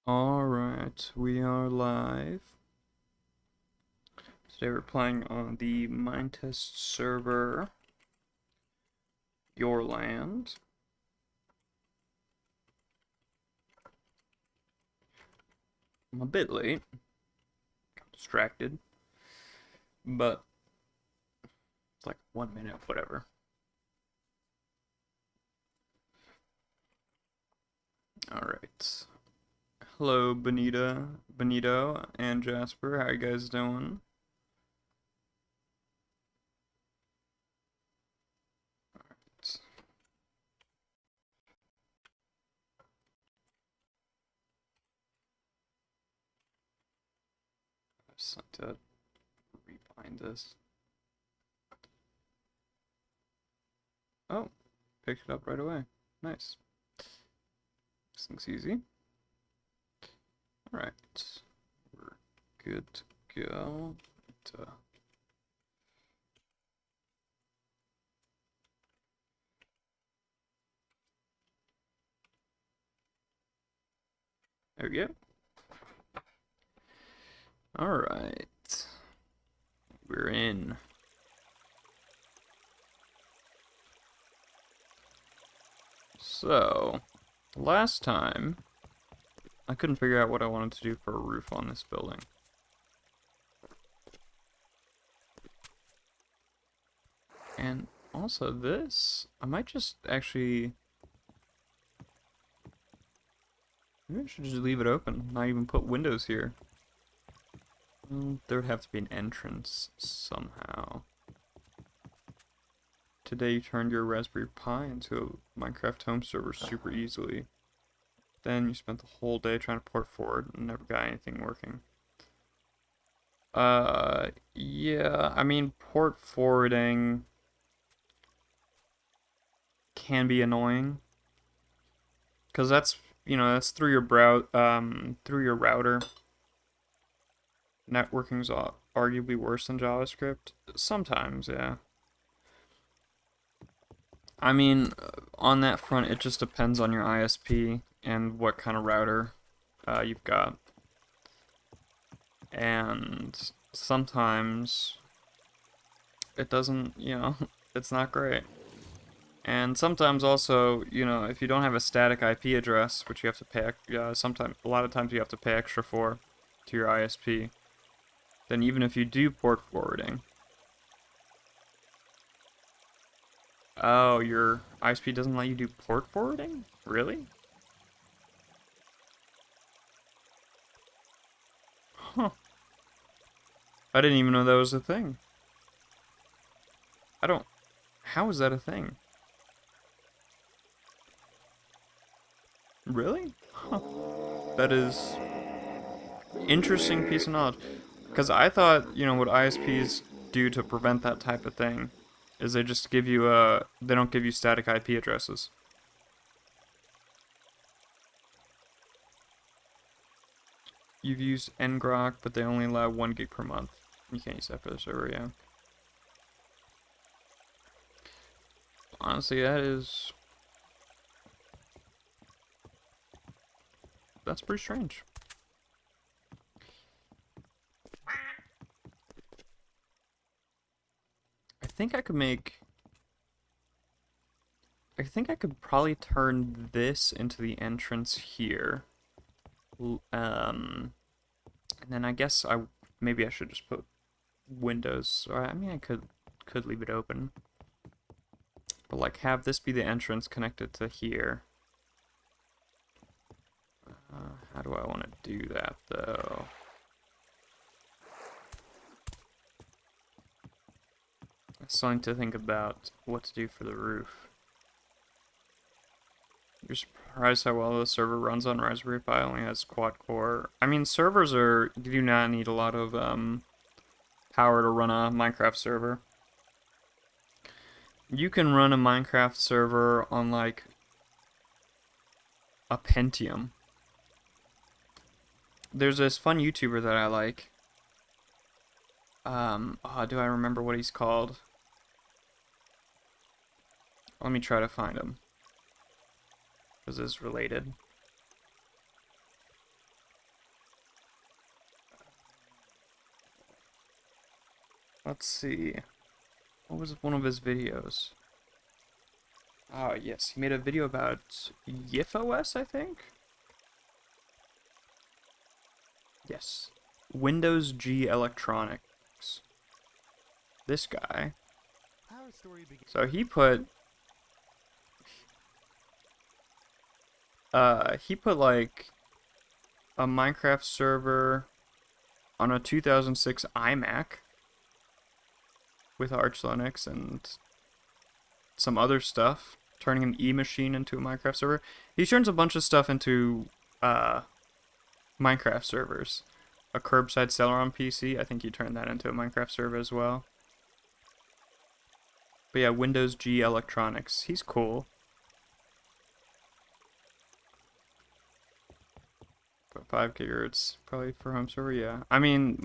Alright, we are live. Today we're playing on the Minetest server, Your Land. I'm a bit late, got distracted, but it's like 1 minute, whatever. Alright. Hello, Benito, and Jasper. How you guys doing? I just like to rebind this. Oh, picked it up right away. Nice. This looks easy. Alright, we're good to go. There we go. Alright, we're in. So, last time, I couldn't figure out what I wanted to do for a roof on this building. And also this, I might just actually, maybe I should just leave it open, not even put windows here. There would have to be an entrance somehow. Today you turned your Raspberry Pi into a Minecraft home server super easily. Then you spent the whole day trying to port forward and never got anything working. Yeah, I mean, port forwarding can be annoying. Because that's, that's through your through your router. Networking's arguably worse than JavaScript. Sometimes, yeah. I mean, on that front, it just depends on your ISP and what kind of router you've got. And sometimes it doesn't, it's not great. And sometimes also, if you don't have a static IP address, which you have to pay, a lot of times you have to pay extra for to your ISP, then even if you do port forwarding, oh, your ISP doesn't let you do port forwarding? Really? Huh. I didn't even know that was a thing. How is that a thing? Really? Huh. That is interesting piece of knowledge. Because I thought, what ISPs do to prevent that type of thing is they just give you they don't give you static IP addresses. You've used ngrok, but they only allow 1 gig per month. You can't use that for the server, yeah. Honestly, that's pretty strange. I think I could probably turn this into the entrance here. And then I guess maybe I should just put windows. Or I mean, I could leave it open. But like have this be the entrance connected to here. How do I want to do that though? I still need to think about what to do for the roof. You're surprised how well the server runs on Raspberry Pi, only has quad core. I mean, servers do not need a lot of power to run a Minecraft server. You can run a Minecraft server on like a Pentium. There's this fun YouTuber that I like. Do I remember what he's called? Let me try to find him. Because it's related. Let's see. What was one of his videos? Oh, yes. He made a video about YIFOS, I think? Yes. Windows G Electronics. This guy. So he put like a Minecraft server on a 2006 iMac with Arch Linux and some other stuff, turning an E-machine into a Minecraft server. He turns a bunch of stuff into Minecraft servers. A curbside seller on PC, I think he turned that into a Minecraft server as well. But yeah, Windows G Electronics. He's cool. But 5 gigahertz probably for home server, yeah. I mean,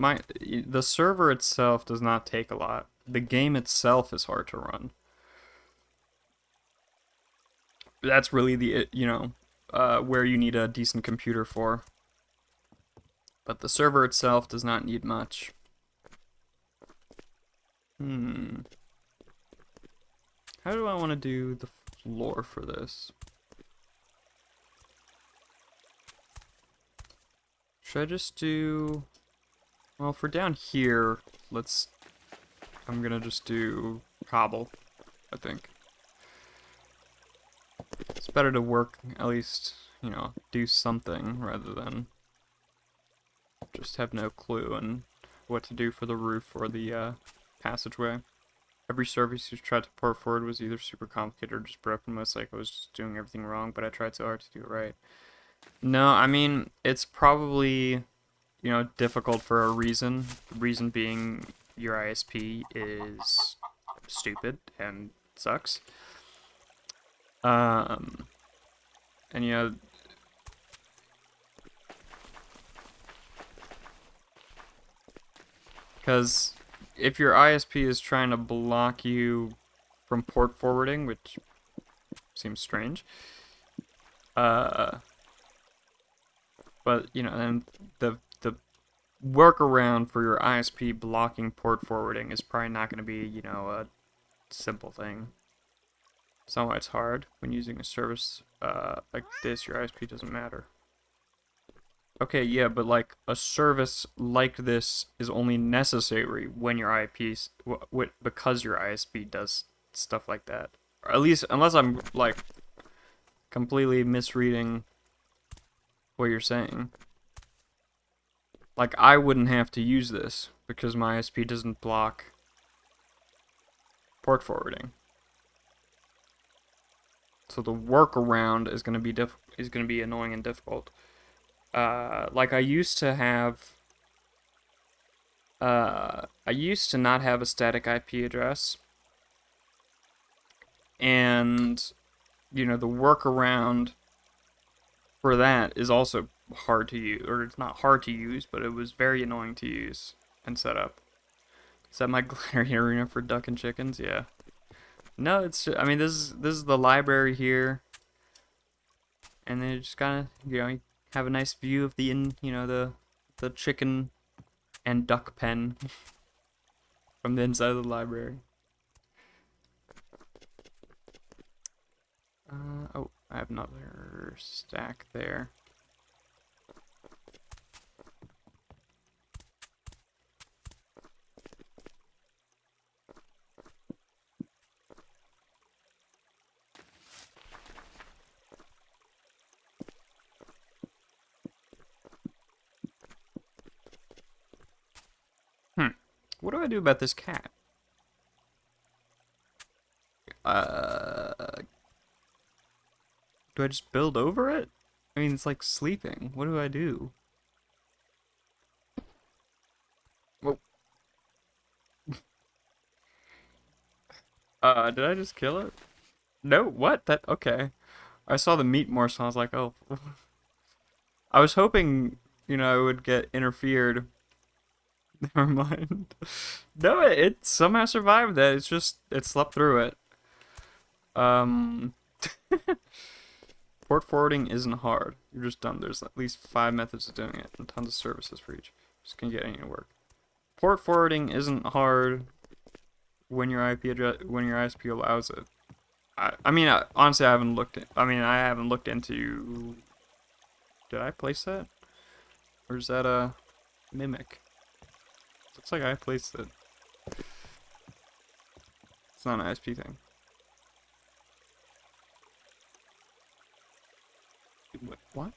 the server itself does not take a lot. The game itself is hard to run. That's really where you need a decent computer for. But the server itself does not need much. How do I want to do the floor for this? Should I just do... Well, for down here, I'm gonna just do cobble, I think. It's better to work, at least, do something rather than just have no clue on what to do for the roof or the passageway. Every service you tried to port forward was either super complicated or just broken. Most like I was just doing everything wrong, but I tried so hard to do it right. No, I mean, it's probably, difficult for a reason. The reason being your ISP is stupid and sucks. And because if your ISP is trying to block you from port forwarding, which seems strange, but then the workaround for your ISP blocking port forwarding is probably not going to be, a simple thing. That's not why it's hard. When using a service like this, your ISP doesn't matter. Okay, yeah, but like a service like this is only necessary when your IPs, because your ISP does stuff like that. Or at least, unless I'm like completely misreading what you're saying. Like, I wouldn't have to use this because my ISP doesn't block port forwarding. So the workaround is going to be annoying and difficult. Like I used to not have a static IP address, and the workaround for that is also hard to use, or it's not hard to use, but it was very annoying to use and set up. Is that my glary arena for duck and chickens? Yeah. No, I mean, this is the library here, and then you just kind of, you have a nice view of the chicken and duck pen from the inside of the library. Oh, I have another stack there. What do I do about this cat? Do I just build over it? I mean, it's like sleeping. What do I do? Whoa. Did I just kill it? No, what? Okay. I saw the meat morsel, I was like, oh. I was hoping, it would get interfered. Never mind. No, it somehow survived that. It slept through it. Port forwarding isn't hard. You're just dumb. There's at least 5 methods of doing it and tons of services for each. Just can't get any to work. port forwarding isn't hard when your ISP allows it. I mean, honestly, I haven't looked. I haven't looked into. Did I place that, or is that a mimic? Looks like I placed it. It's not an ISP thing. What?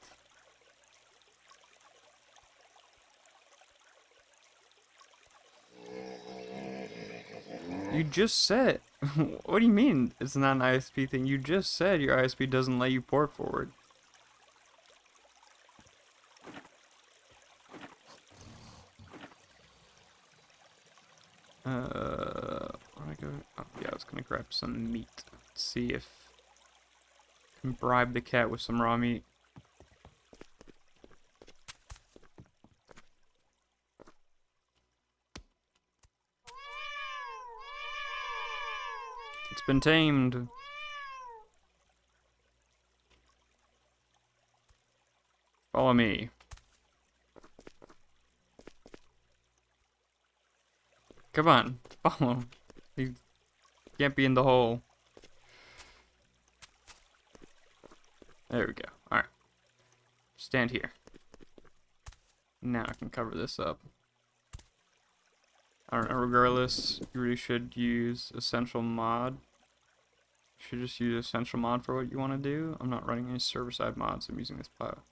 You just said. What do you mean it's not an ISP thing? You just said your ISP doesn't let you port forward. Where'd I go? Oh, yeah, I was gonna grab some meat. Let's see if I can bribe the cat with some raw meat. It's been tamed. Follow me. Come on, follow. You can't be in the hole. There we go. Alright. Stand here. Now I can cover this up. I don't know, regardless, you really should use Essential Mod. You should just use Essential Mod for what you want to do. I'm not running any server-side mods, I'm using this pile.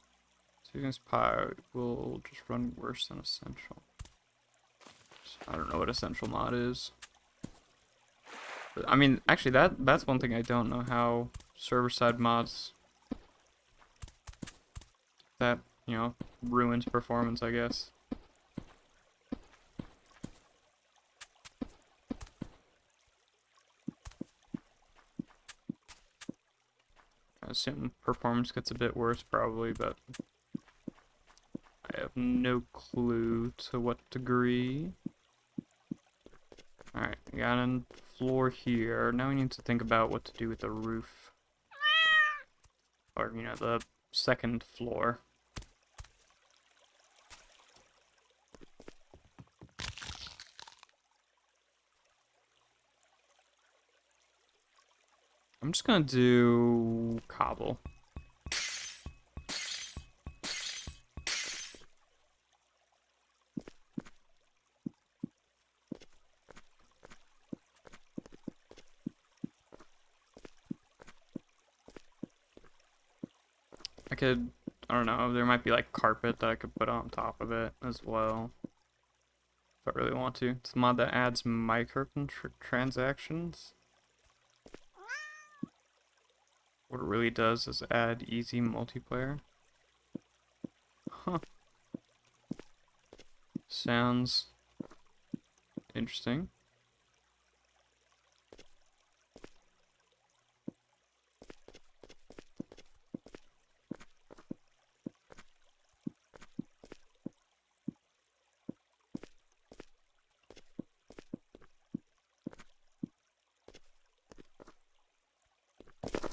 So using this pile will just run worse than Essential. I don't know what Essential Mod is. But, I mean, actually, that's one thing I don't know, how server-side mods, that, you know, ruins performance, I guess. I assume performance gets a bit worse, probably, but I have no clue to what degree. Alright, we got a floor here. Now we need to think about what to do with the roof. Or, you know, the second floor. I'm just gonna do cobble. I don't know, there might be like carpet that I could put on top of it as well. If I really want to. It's a mod that adds microtransactions. What it really does is add easy multiplayer. Huh. Sounds interesting.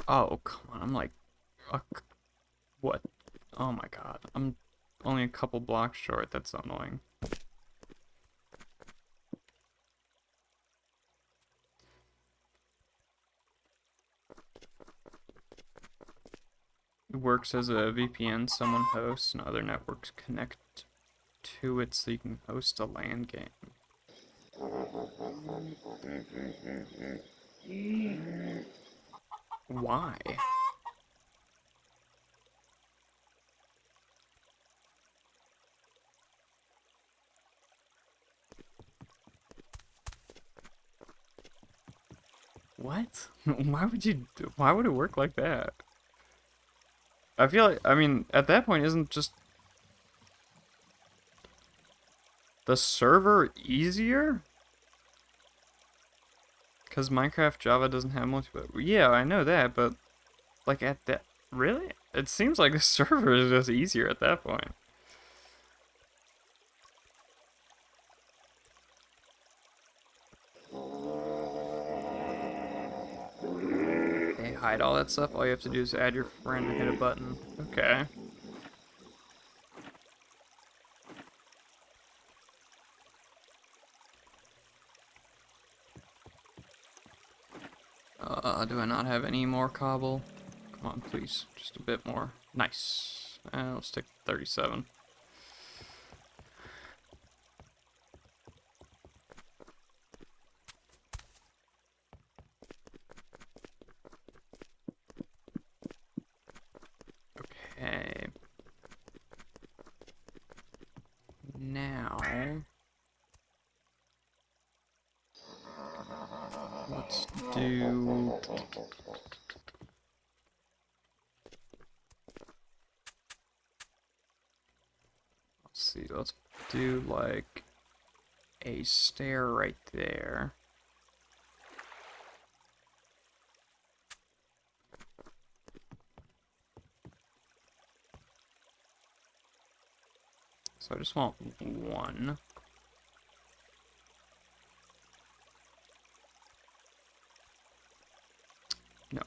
Oh, come on. I'm like, what? Oh my god. I'm only a couple blocks short. That's so annoying. It works as a VPN someone hosts and other networks connect to it so you can host a LAN game. Why? What? Why would it work like that? I feel like, I mean, at that point, isn't just the server easier? Because Minecraft Java doesn't have multiplayer. Yeah, I know that, but like at that, really? It seems like the server is just easier at that point. Hey, hide all that stuff. All you have to do is add your friend and hit a button. Okay. Do I not have any more cobble? Come on, please. Just a bit more. Nice. Let's take 37. Okay. Now, let's do... Let's see, let's do like a stair right there. So I just want one. No.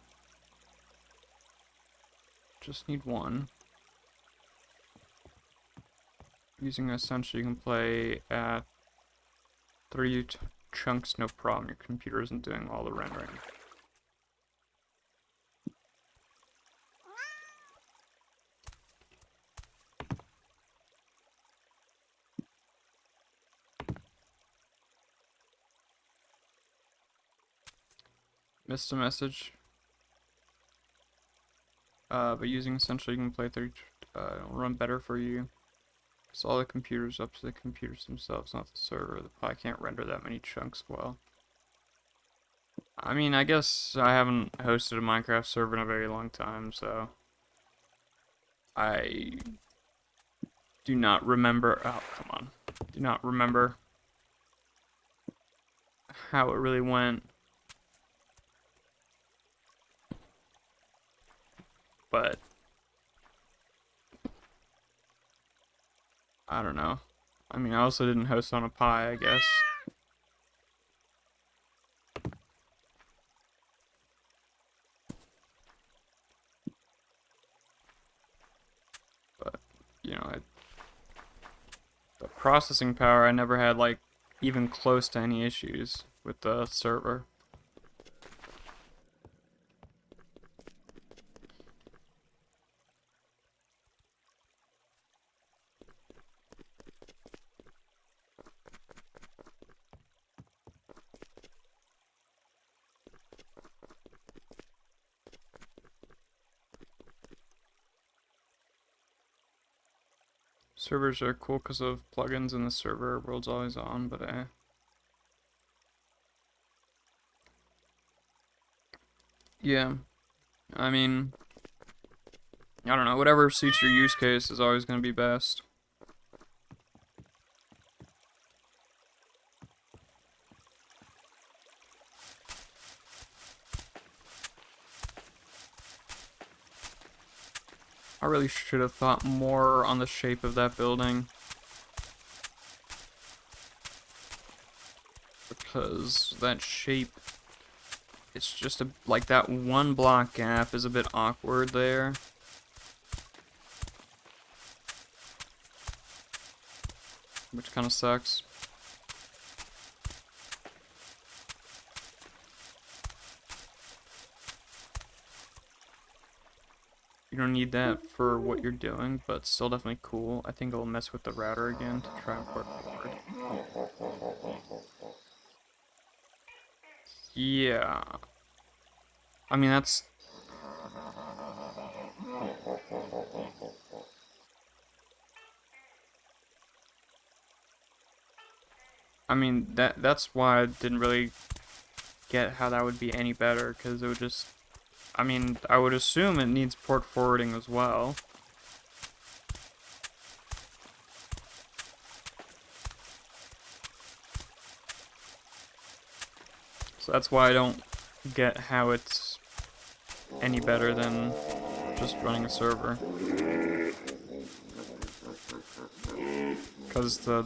Just need one. Using Essential, you can play at 3 chunks, no problem. Your computer isn't doing all the rendering. Missed a message. But using Essential, you can play 3. It'll run better for you. It's all the computers up to the computers themselves, not the server. The Pi can't render that many chunks well. I mean, I guess I haven't hosted a Minecraft server in a very long time, so I do not remember. Oh, come on. Do not remember how it really went. But I don't know. I mean, I also didn't host on a Pi, I guess. But, you know, the processing power, I never had, like, even close to any issues with the server. Servers are cool because of plugins and the server world's always on, but yeah, I mean, I don't know, whatever suits your use case is always going to be best. I really should have thought more on the shape of that building. Because that shape, it's just like that one block gap is a bit awkward there. Which kind of sucks. You don't need that for what you're doing, but still definitely cool. I think I'll mess with the router again to try and port forward. Yeah. I mean, that's... I mean, that's why I didn't really get how that would be any better, because it would just... I mean, I would assume it needs port forwarding as well. So that's why I don't get how it's any better than just running a server. Because the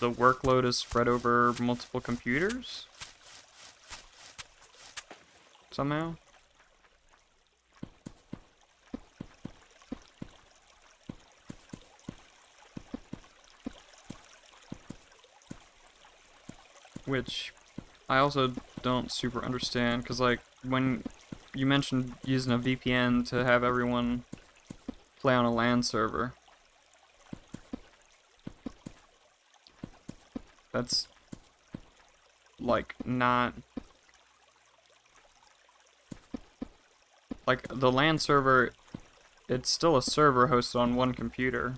workload is spread over multiple computers? Somehow? Which I also don't super understand, because, like, when you mentioned using a VPN to have everyone play on a LAN server, that's, like, not... Like, the LAN server, it's still a server hosted on one computer.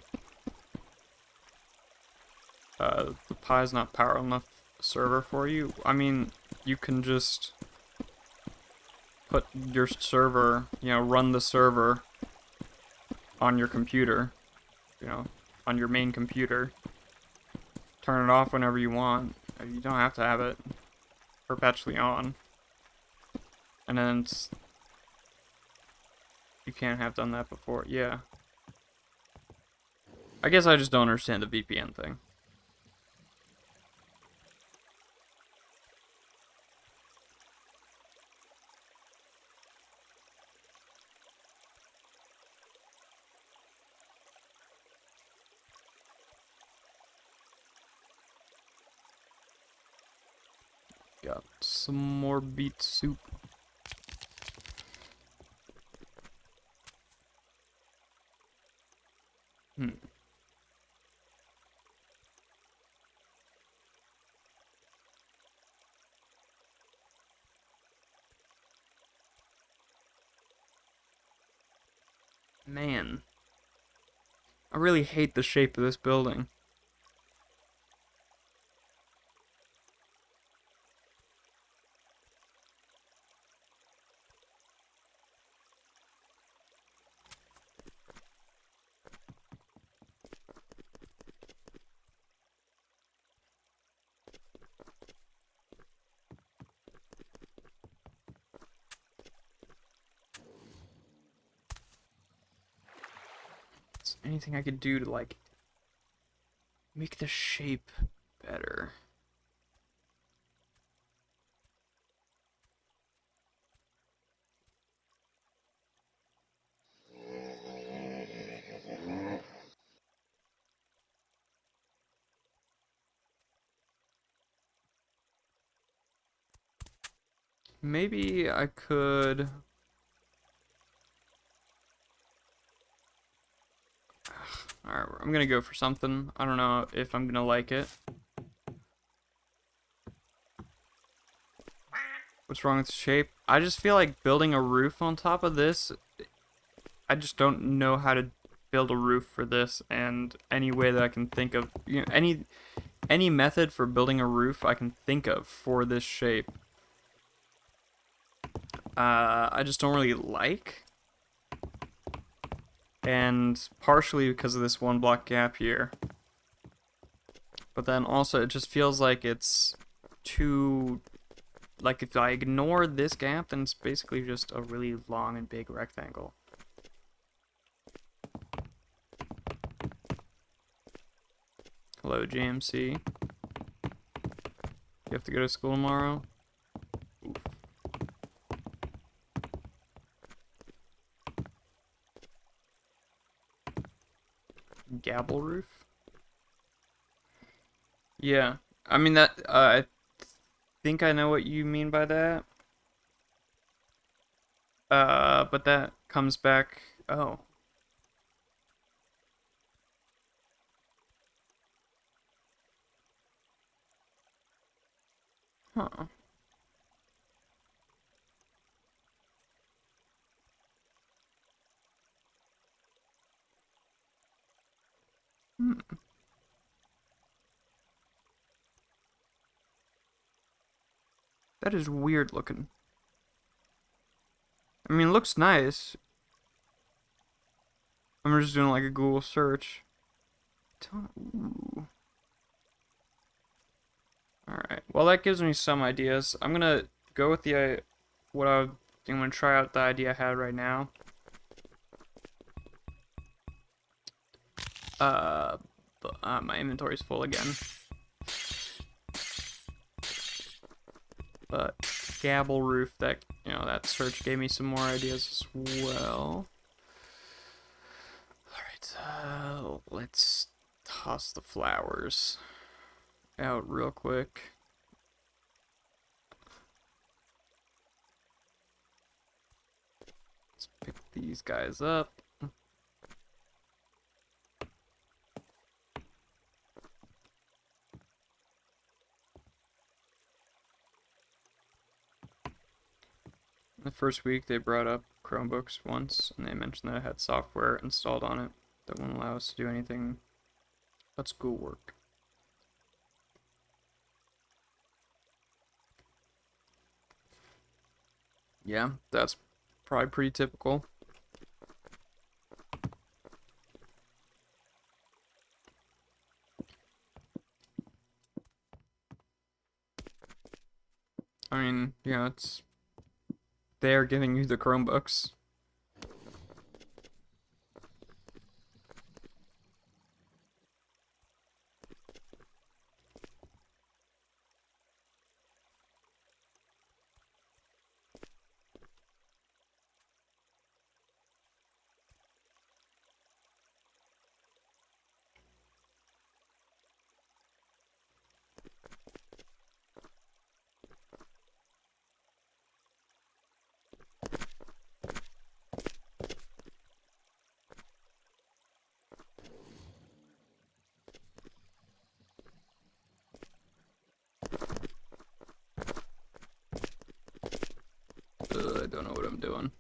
The Pi's not powerful enough server for you. I mean, you can just put your server, run the server on your computer, on your main computer. Turn it off whenever you want. You don't have to have it perpetually on. And then you can't have done that before. Yeah. I guess I just don't understand the VPN thing. Got some more beet soup. Man, I really hate the shape of this building. Is there anything I could do to, like, make the shape better? Maybe I could... Alright, I'm gonna go for something. I don't know if I'm gonna like it. What's wrong with the shape? I just feel like building a roof on top of this, I just don't know how to build a roof for this, and any way that I can think of, any method for building a roof I can think of for this shape, I just don't really like. And partially because of this one block gap here. But then also it just feels like it's too... Like, if I ignore this gap, then it's basically just a really long and big rectangle. Hello, JMC. You have to go to school tomorrow? Oof. Gable roof? Yeah. I mean, I think I know what you mean by that. But that comes back... Oh. Huh. Hmm. That is weird looking. I mean, it looks nice. I'm just doing like a Google search. Ooh. Alright, well that gives me some ideas. I'm gonna go with the, I'm gonna try out the idea I had right now. My inventory's full again. But Gable Roof, that search gave me some more ideas as well. Alright, let's toss the flowers out real quick. these guys up. The first week they brought up Chromebooks once, and they mentioned that it had software installed on it that wouldn't allow us to do anything but schoolwork. Yeah, that's probably pretty typical. I mean, yeah, it's they're giving you the Chromebooks. I don't know what I'm doing.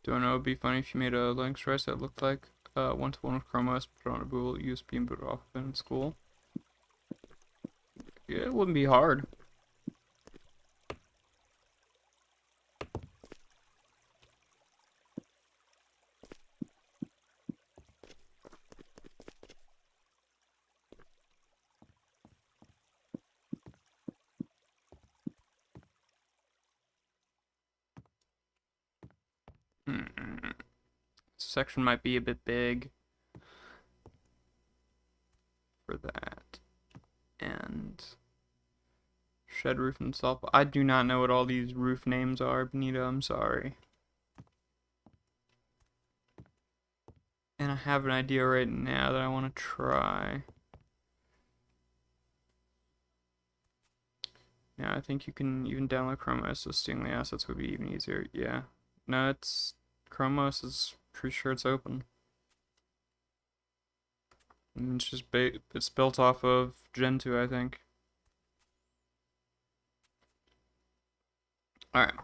Don't know, it'd be funny if you made a Linux OS that looked like one-to-one with Chrome OS, put on a boot USB and boot off in school. Yeah, it wouldn't be hard. Section might be a bit big for that. And shed roof and salt. I do not know what all these roof names are, Benito. I'm sorry. And I have an idea right now that I want to try. Yeah, I think you can even download Chrome OS, so stealing the assets would be even easier. Yeah. No, it's Chrome OS is pretty sure it's open. And it's just it's built off of Gen 2, I think. Alright.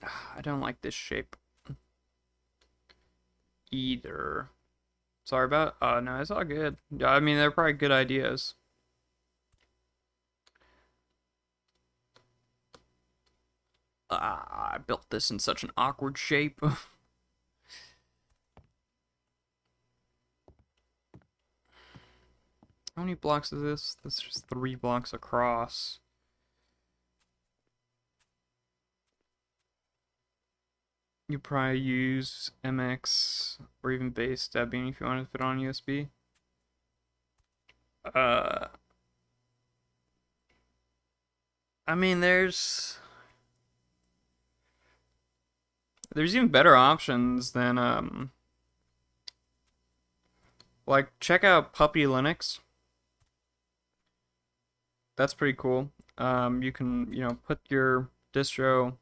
I don't like this shape either. Sorry about no, it's all good. Yeah, I mean, they're probably good ideas. I built this in such an awkward shape. How many blocks is this? This is just 3 blocks across. You probably use MX or even base Debian if you want to fit on USB. I mean, there's even better options than like check out Puppy Linux. That's pretty cool. You can, put your distro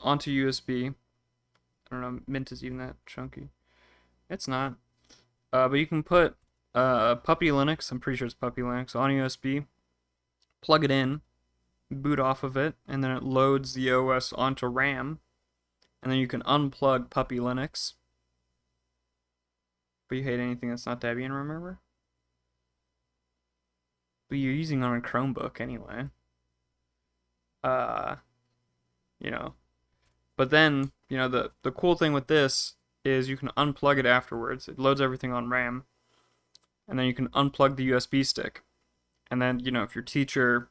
onto USB. I don't know, Mint is even that chunky. It's not. But you can put Puppy Linux, I'm pretty sure it's Puppy Linux, on USB, plug it in, boot off of it, and then it loads the OS onto RAM, and then you can unplug Puppy Linux. But you hate anything that's not Debian, remember? But you're using on a Chromebook anyway. Uh, you know. But then, the cool thing with this is you can unplug it afterwards. It loads everything on RAM. And then you can unplug the USB stick. And then, if your teacher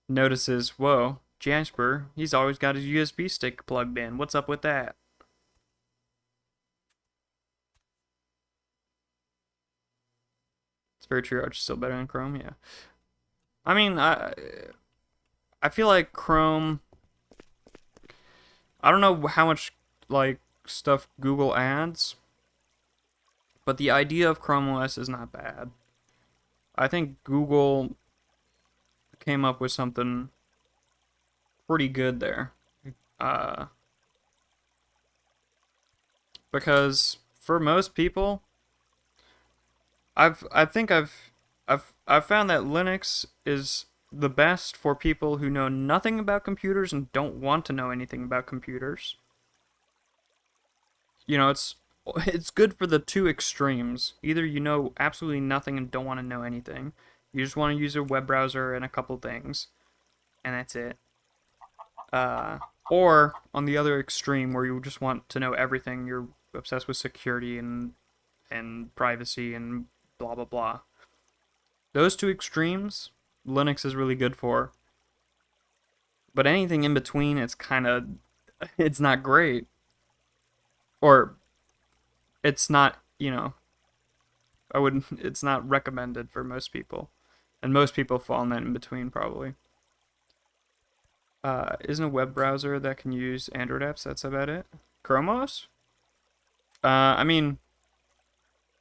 notices, whoa, Jasper, he's always got his USB stick plugged in. What's up with that? It's very true. Arch is still better than Chrome, yeah. I mean, I feel like Chrome. I don't know how much like stuff Google adds, but the idea of Chrome OS is not bad. I think Google came up with something pretty good there. Uh, because for most people, I think I've found that Linux is the best for people who know nothing about computers and don't want to know anything about computers. You know, it's good for the two extremes. Either you know absolutely nothing and don't want to know anything. You just want to use a web browser and a couple things, and that's it. Uh, or on the other extreme where you just want to know everything, you're obsessed with security and privacy and blah blah blah. Those two extremes, Linux is really good for. But anything in between, it's kind of it's not great, or it's not, you know, I wouldn't. It's not recommended for most people, and most people fall in that in between probably. Isn't a web browser that can use Android apps? That's about it. Chrome OS? I mean,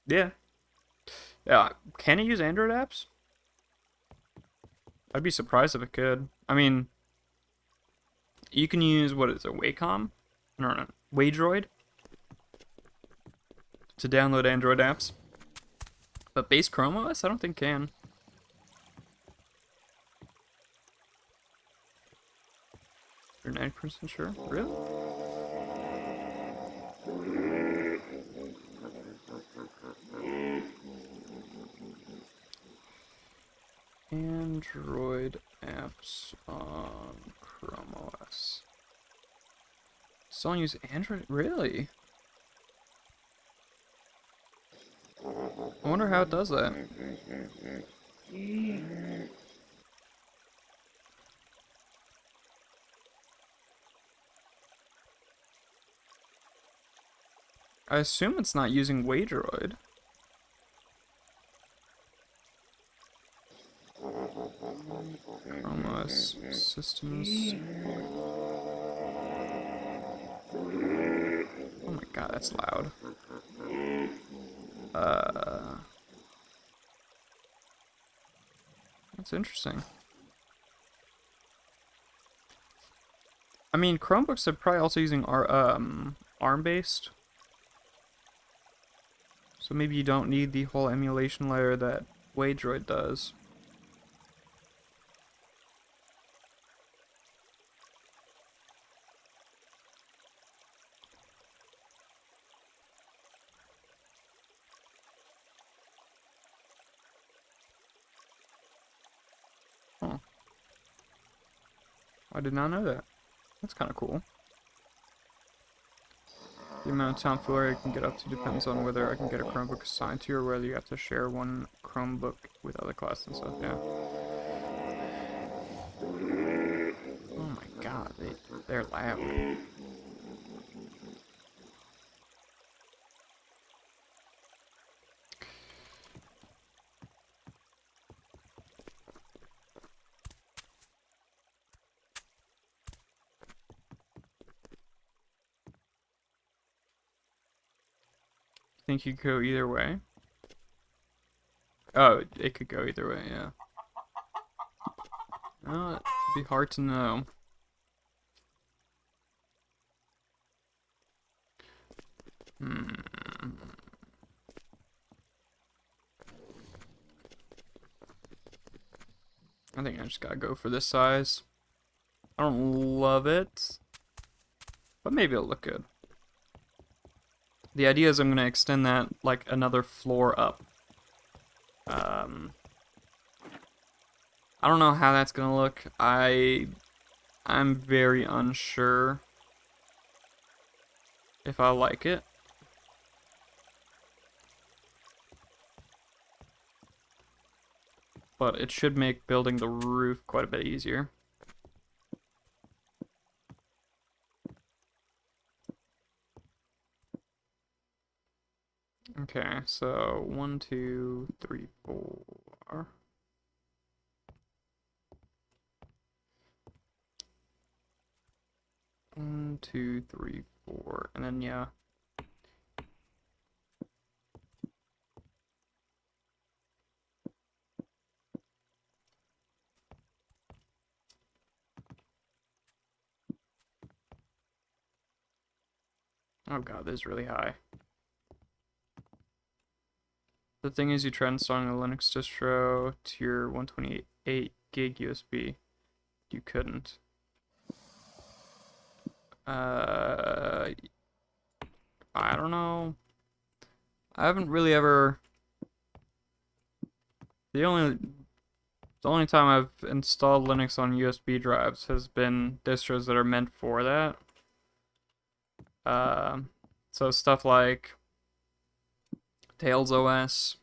yeah, yeah. Can it use Android apps? I'd be surprised if it could. I mean, you can use what is it, Wacom? No, Waydroid to download Android apps, but base Chrome OS, I don't think can. You're 90% sure? Really? Android apps on Chrome OS. Still use Android? Really? I wonder how it does that. I assume it's not using Waydroid. Chrome OS systems. Oh my god, that's loud. That's interesting. I mean, Chromebooks are probably also using ARM-based. So maybe you don't need the whole emulation layer that Waydroid does. Huh. I did not know that. That's kind of cool. The amount of tomfoolery I can get up to depends on whether I can get a Chromebook assigned to you or whether you have to share one Chromebook with other classes and stuff, yeah. Oh my god, they're loud. Think you could go either way? Oh, it could go either way, yeah. Oh, it'd be hard to know. Hmm. I think I just gotta go for this size. I don't love it, but maybe it'll look good. The idea is I'm gonna extend that like another floor up. I don't know how that's gonna look. I'm very unsure if I like it. But it should make building the roof quite a bit easier. Okay, so 1, 2, 3, 4. 1, 2, 3, 4, and then yeah. Oh god, this is really high. The thing is, you try installing a Linux distro to your 128 gig USB. You couldn't. I don't know. I haven't really ever. The only time I've installed Linux on USB drives has been distros that are meant for that. So stuff like Tails OS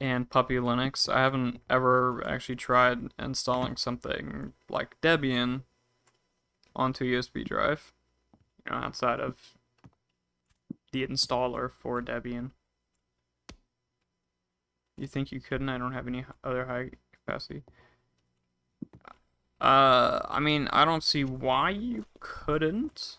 and Puppy Linux. I haven't ever actually tried installing something like Debian onto a USB drive, outside of the installer for Debian. You think you couldn't? I don't have any other high capacity. I mean, I don't see why you couldn't.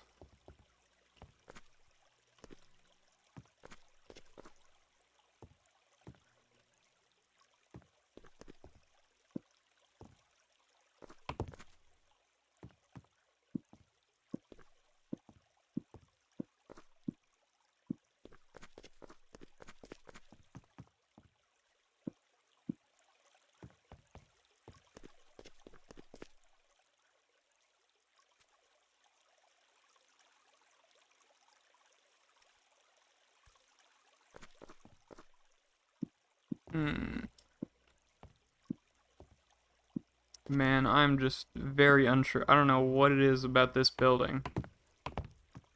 Man, I'm just very unsure. I don't know what it is about this building,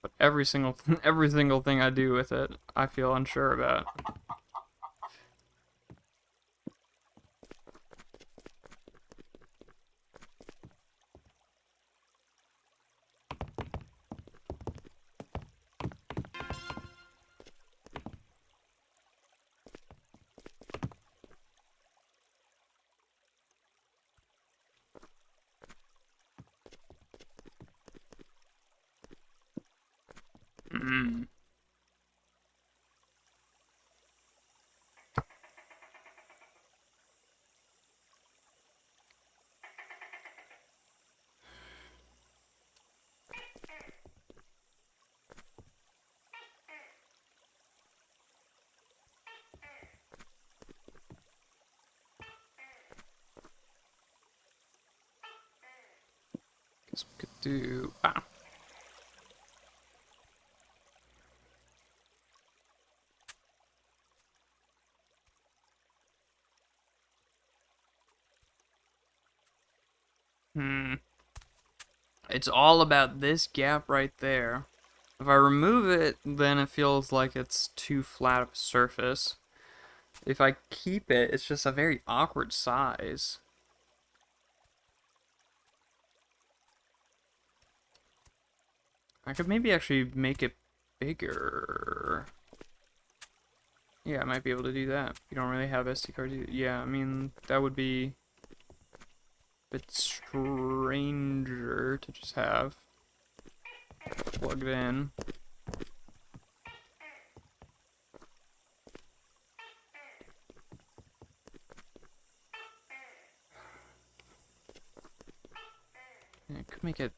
but every single thing I do with it, I feel unsure about. Mm. Guess we could do. Hmm. It's all about this gap right there. If I remove it, then it feels like it's too flat of a surface. If I keep it, it's just a very awkward size. I could maybe actually make it bigger. Yeah, I might be able to do that. You don't really have SD cards either. Yeah, I mean, that would be a bit stranger to just have plugged in. Yeah, I could make it.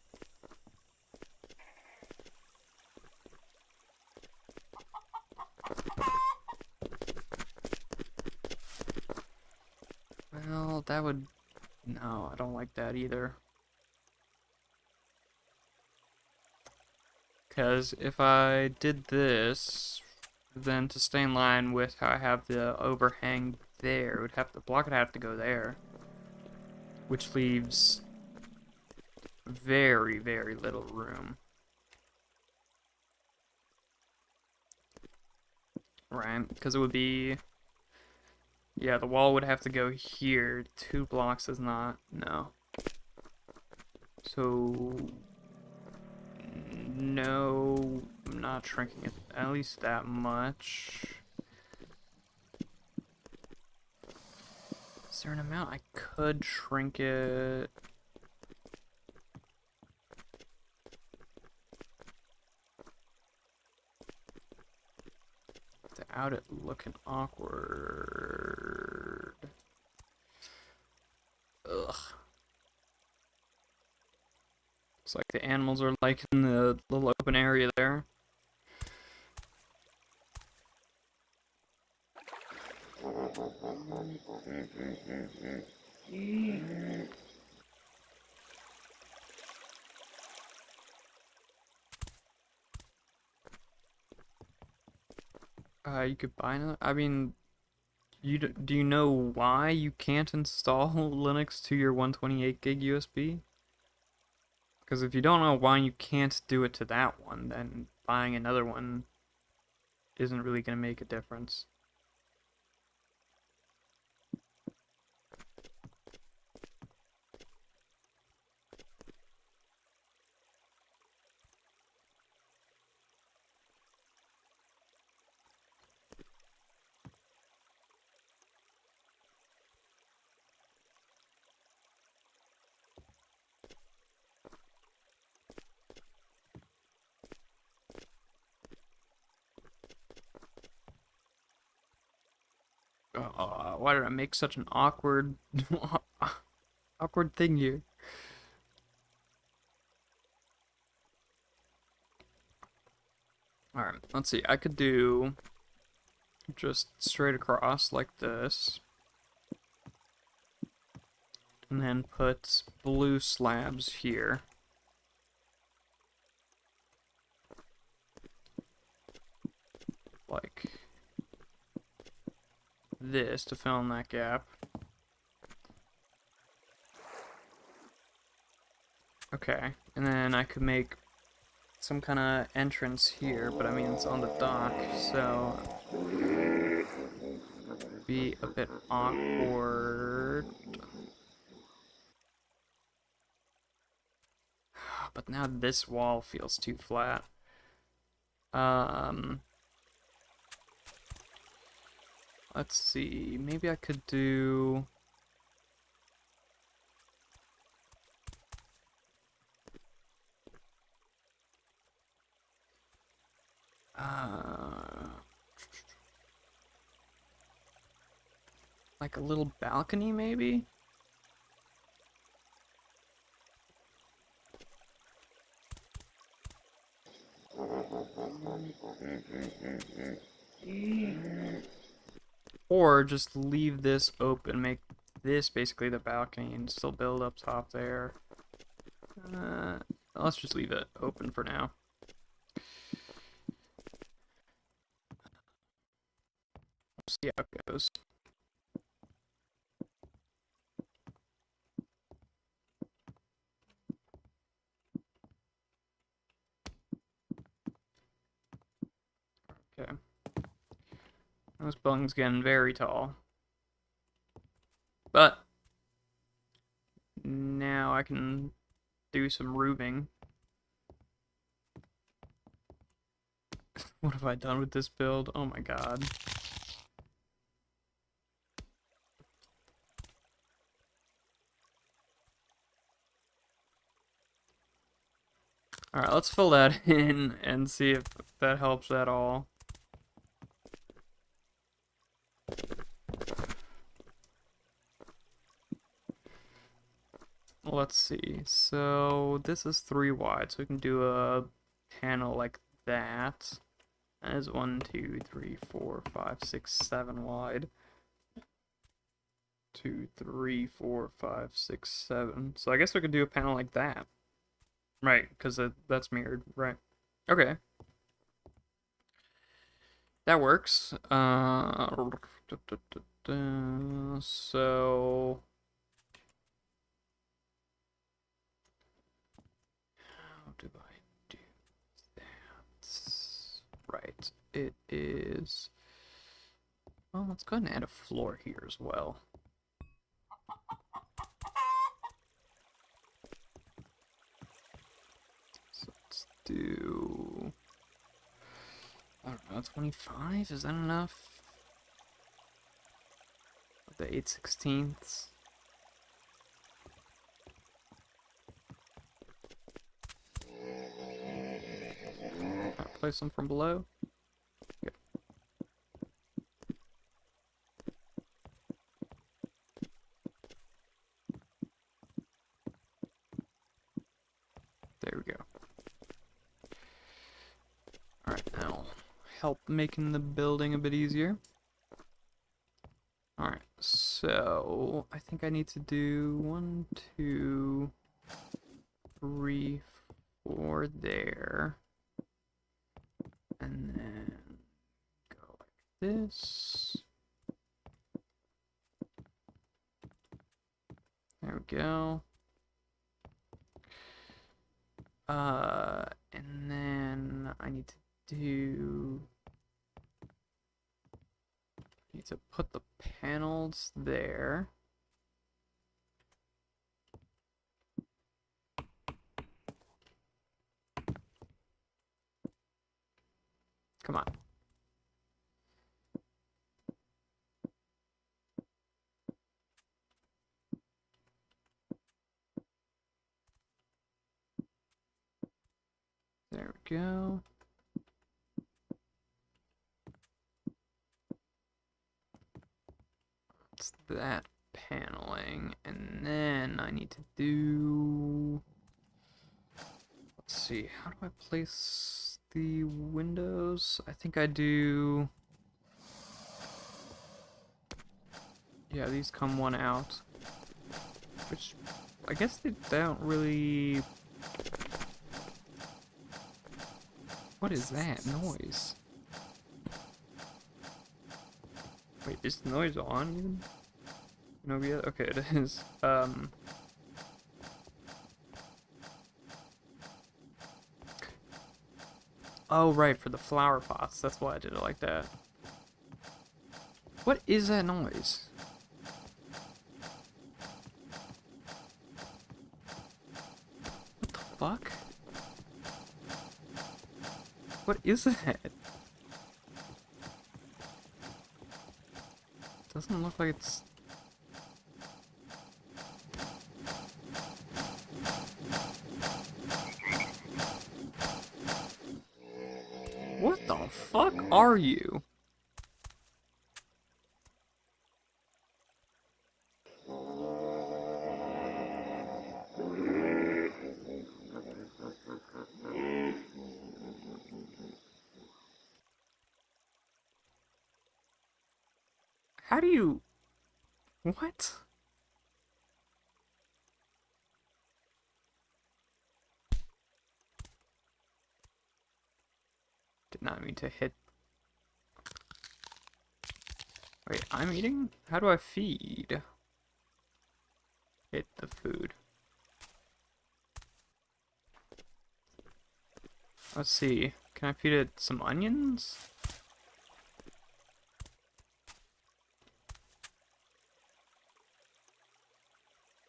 Well, that would. No, I don't like that either. Because if I did this, then to stay in line with how I have the overhang there, the block would have to go there. Which leaves very, very little room. Right? Because it would be. Yeah, the wall would have to go here. 2 blocks is not. No. So. No. I'm not shrinking it at least that much. Is there an amount I could shrink it? without it looking awkward. Ugh. Looks like the animals are like in the little open area there. You could buy another. I mean, do you know why you can't install Linux to your 128 gig USB? Because if you don't know why you can't do it to that one, then buying another one isn't really going to make a difference. Why did I make such an awkward, awkward thing here? Alright, let's see. I could do just straight across like this. And then put blue slabs here. Like this to fill in that gap. Okay, and then I could make some kind of entrance here, but I mean it's on the dock, so be a bit awkward. But now this wall feels too flat. Let's see. Maybe I could do. Like a little balcony, maybe? Or just leave this open, make this basically the balcony and still build up top there. Let's just leave it open for now. See how it goes. Okay. This building's getting very tall. But now I can do some roofing. What have I done with this build? Oh my god. Alright, let's fill that in and see if that helps at all. Let's see. So this is 3 wide, so we can do a panel like that. That is 1, 2, 3, 4, 5, 6, 7 wide. 2, 3, 4, 5, 6, 7. So I guess we could do a panel like that. Right, because that's mirrored. Right. Okay. That works. So how do I do that? Right. It is. Well, let's go ahead and add a floor here as well. So let's do. I don't know, 25? Is that enough? The 8/16ths. Can I place them from below? Yep. There we go. Alright, that'll help making the building a bit easier. Alright, so I think I need to do 1, 2, 3, 4 there. And then go like this. There we go. And then I need to put the panels there. Come on. There we go. It's that paneling, and then I need to do, let's see, how do I place the windows? I think I do, yeah, these come one out, which I guess they don't really, what is that noise? Wait, is the noise on even? No, yeah, okay, it is. Oh, right, for the flower pots. That's why I did it like that. What is that noise? What the fuck? What is that? Doesn't look like it's... What the fuck are you? How do you... What? Did not mean to hit... Wait, I'm eating? How do I feed? Hit the food. Let's see. Can I feed it some onions?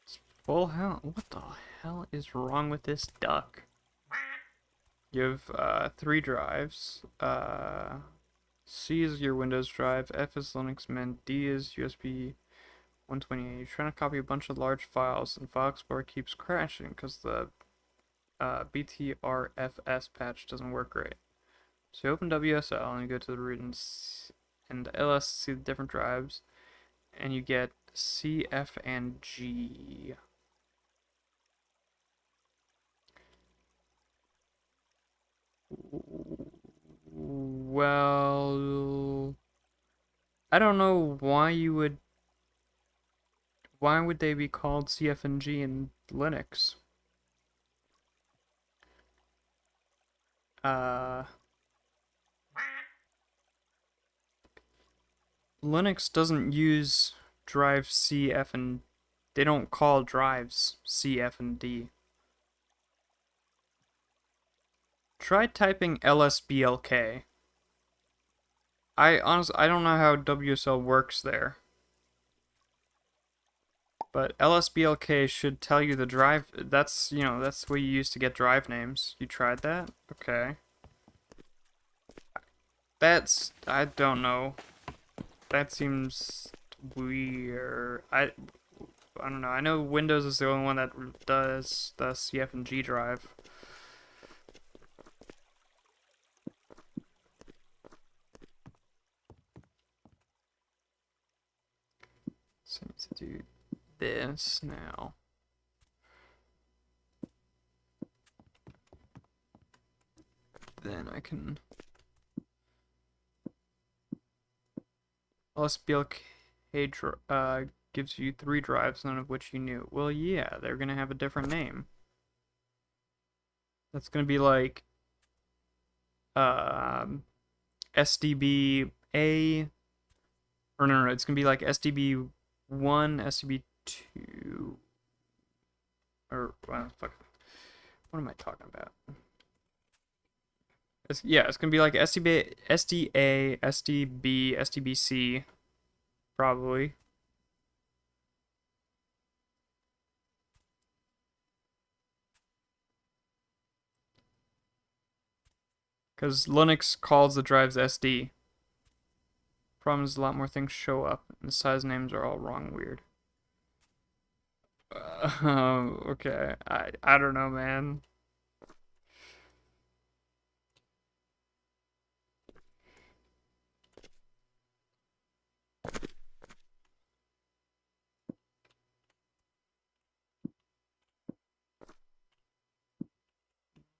It's full hell. What the hell is wrong with this duck? You have 3 drives. C is your Windows drive, F is Linux Mint, D is USB 128. You're trying to copy a bunch of large files, and File Explorer keeps crashing because the BTRFS patch doesn't work right. So you open WSL and you go to the root and ls to see the different drives, and you get C, F, and G. Well, I don't know why you would. Why would they be called CF and G in Linux? Linux doesn't use drive C, F, and they don't call drives C, F, and D. Try typing lsblk. I don't know how WSL works there. But lsblk should tell you the drive. That's, you know, that's what you use to get drive names. You tried that? Okay. That's, I don't know. That seems weird. I don't know. I know Windows is the only one that does the CF and G drive. So I need to do this now. then I can... LSBLK gives you 3 drives, none of which you knew. Well, yeah, they're gonna have a different name. That's gonna be like SDB A, or no, it's gonna be like SDB 1, SDB 2, or fuck, what am I talking about? It's gonna be like SDB, SDA, SDB, SDBC, probably. Because Linux calls the drives SD. Problem is a lot more things show up, and the size names are all wrong weird. Okay. I don't know, man.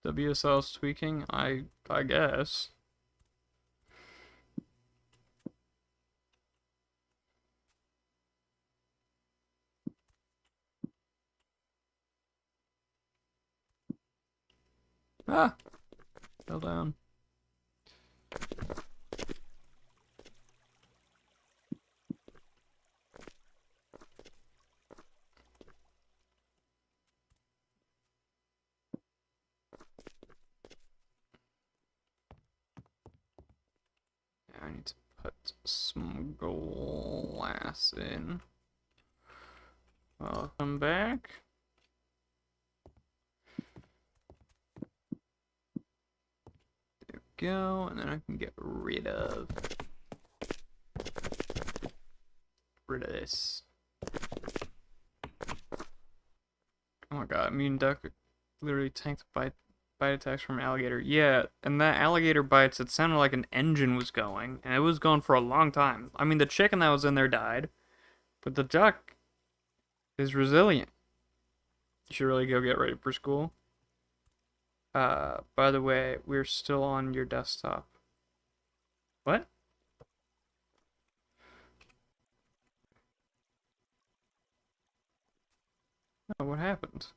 WSL's tweaking? I guess. Ah! Fell down. I need to put some glass in. Welcome back. There we go, and then I can get rid of this. Oh my god, Immune Duck literally tanked bite attacks from an alligator. Yeah, and that alligator bites, it sounded like an engine was going, and it was going for a long time. I mean, the chicken that was in there died, but the duck is resilient. You should really go get ready for school. By the way, we're still on your desktop. What? Oh, what happened?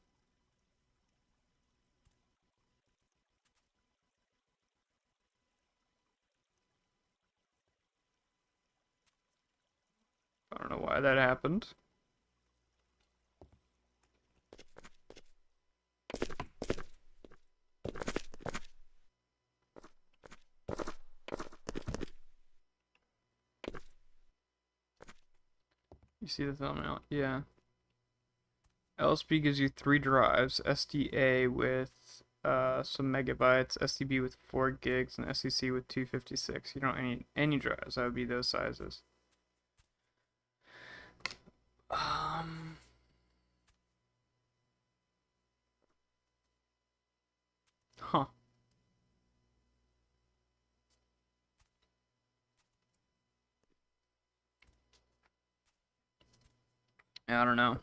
I don't know why that happened. You see the thumbnail? Yeah. LSB gives you 3 drives, SDA with some megabytes, SDB with 4 gigs, and SEC with 256. You don't need any drives. That would be those sizes. Huh. Yeah, I don't know.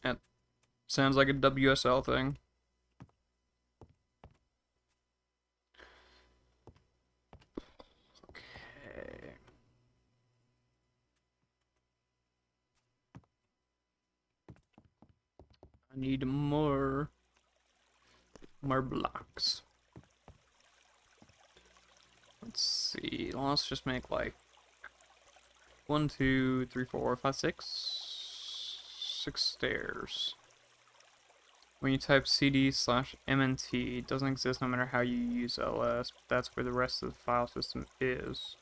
That sounds like a WSL thing. Okay. I need more blocks. Let's see. Let's just make like 1, 2, 3, 4, 5, 6 stairs. When you type cd/mnt, it doesn't exist no matter how you use ls, but that's where the rest of the file system is.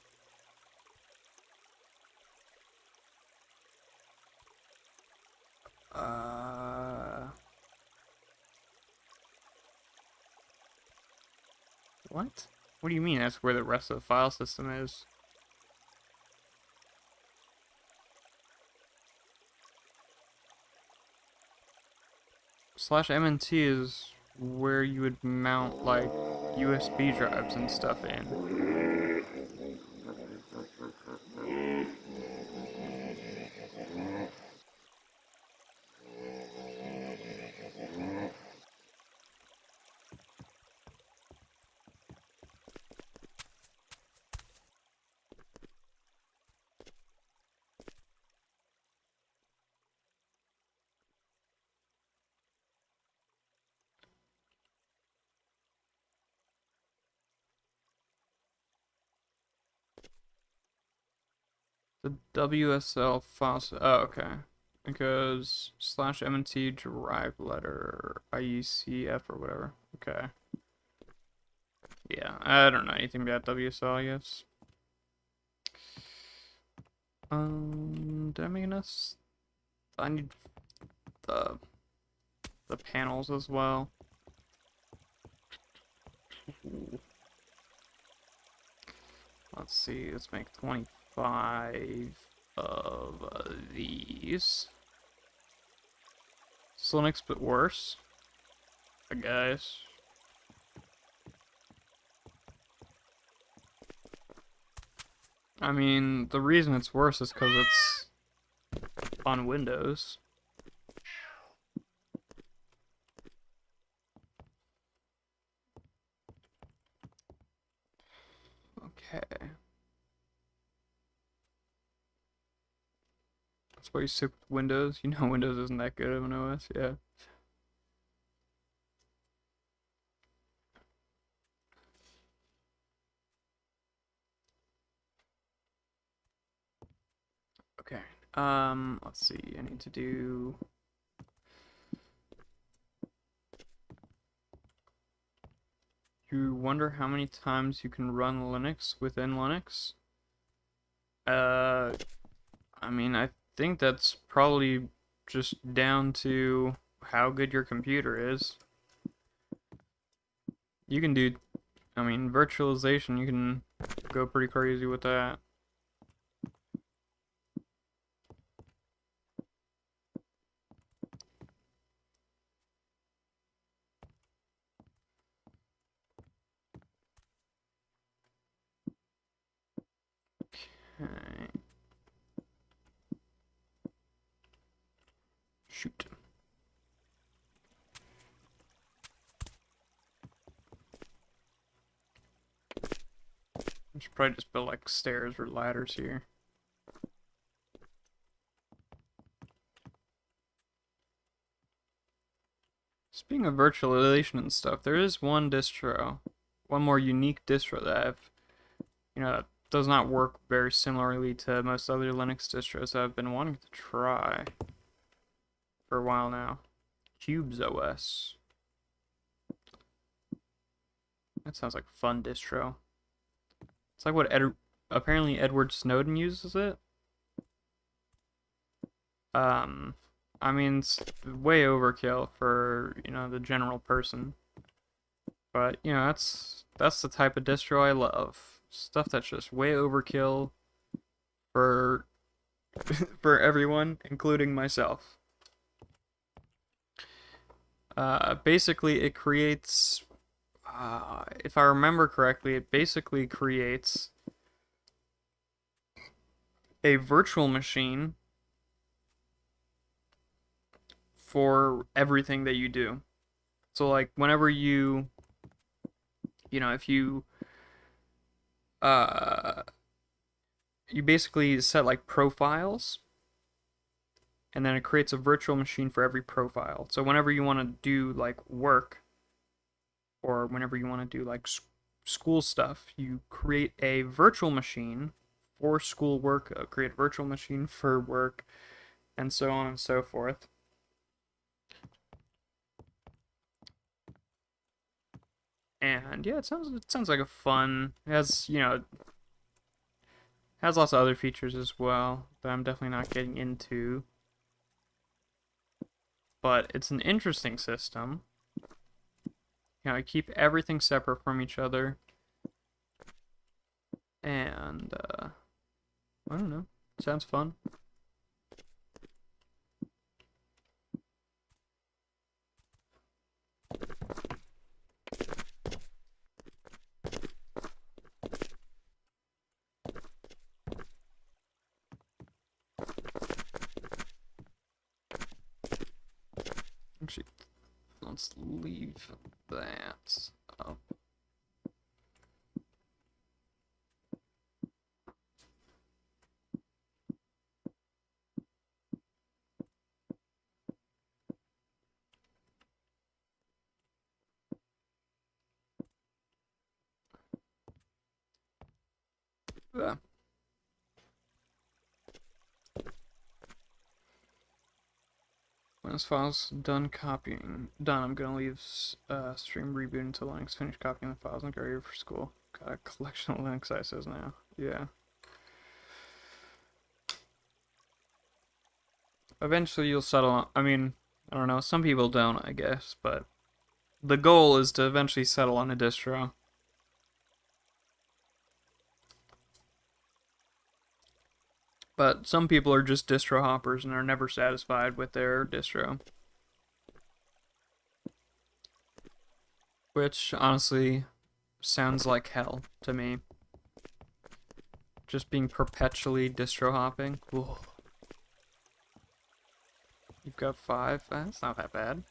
What? What do you mean that's where the rest of the file system is? /mnt is where you would mount like USB drives and stuff in. The WSL file. Oh, okay. It goes /MNT derived letter IECF or whatever. Okay. Yeah, I don't know anything about WSL, I guess. Did I make enough? I need the the panels as well. Ooh. Let's see. Let's make 25 of these. It's Linux, but worse, I guess. I mean, the reason it's worse is because it's on Windows. Okay. That's why you stick with Windows. You know Windows isn't that good of an OS, yeah. Okay. Let's see. I need to do. You wonder how many times you can run Linux within Linux? Uh, I mean, I think that's probably just down to how good your computer is. You can do, I mean, virtualization, you can go pretty crazy with that. Okay. Shoot. I should probably just build like stairs or ladders here. Speaking of virtualization and stuff, there is one distro, one more unique distro that that does not work very similarly to most other Linux distros that I've been wanting to try for a while now. Cubes OS. That sounds like a fun distro. It's like what apparently Edward Snowden uses it. Um, I mean, it's way overkill for, the general person. But, that's the type of distro I love. Stuff that's just way overkill for for everyone, including myself. Basically, it creates, if I remember correctly, it basically creates a virtual machine for everything that you do. So, like, whenever if uh, you basically set like profiles, and then it creates a virtual machine for every profile. So, whenever you want to do like work, or whenever you want to do like school stuff, you create a virtual machine for school work, create a virtual machine for work, and so on and so forth. And yeah, it sounds like a fun. It has lots of other features as well that I'm definitely not getting into. But it's an interesting system. I keep everything separate from each other, and I don't know. Sounds fun. Actually, let's leave that up. Yeah. This file's done copying. Done. I'm gonna leave stream reboot until Linux finish copying the files and get ready for school. Got a collection of Linux ISOs now. Yeah. Eventually you'll settle on, I mean, I don't know, some people don't, I guess, but the goal is to eventually settle on a distro. But some people are just distro hoppers and are never satisfied with their distro. Which, honestly, sounds like hell to me. Just being perpetually distro hopping. Ooh. You've got 5? That's not that bad.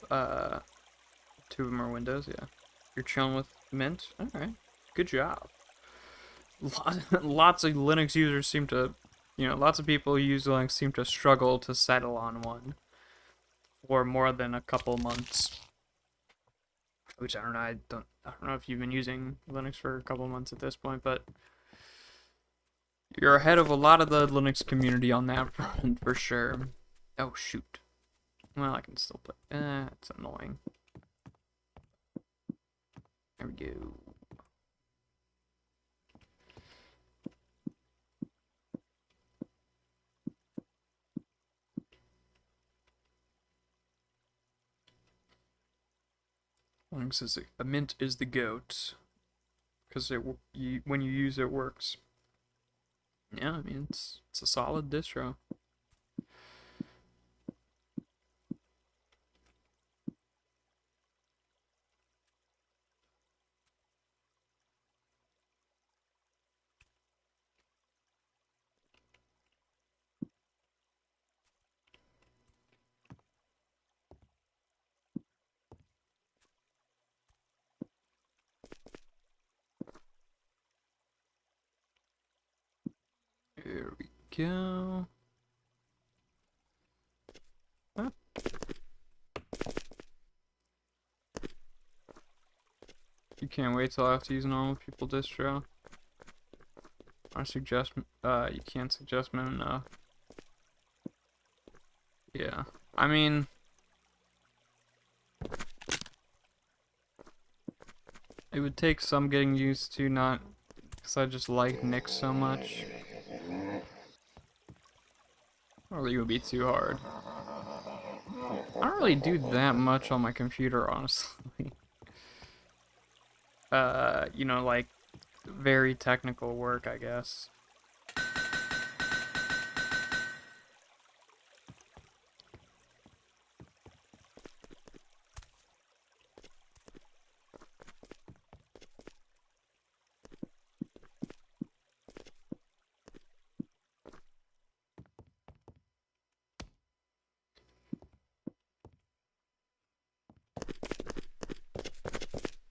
Uh, 2 of them are Windows, yeah. You're chilling with Mint? Alright. Good job. Lots of Linux users seem to, lots of people who use Linux seem to struggle to settle on one for more than a couple months. Which I don't know, I don't know if you've been using Linux for a couple months at this point, but you're ahead of a lot of the Linux community on that front for sure. Oh shoot. Well, I can still play. It's annoying. There we go. Linux is a Mint is the goat because when you use it works. Yeah, I mean it's a solid distro. There we go. Huh? You can't wait till I have to use normal people distro. I suggest you can't suggest Mint enough. Yeah, I mean, it would take some getting used to, not because I just like Nix so much. Or it would be too hard. I don't really do that much on my computer, honestly. Like very technical work, I guess.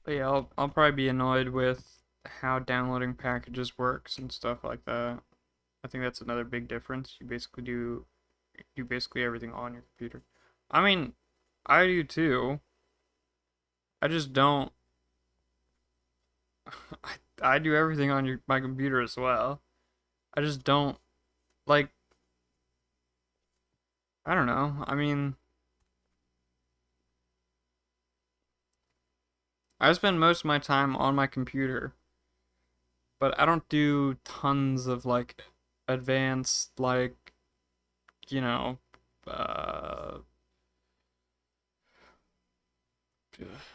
But yeah, I'll probably be annoyed with how downloading packages works and stuff like that. I think that's another big difference. You basically do basically everything on your computer. I mean, I do too. I just don't. I do everything on my computer as well. I just don't like. I don't know. I mean, I spend most of my time on my computer, but I don't do tons of like advanced like, you know, uh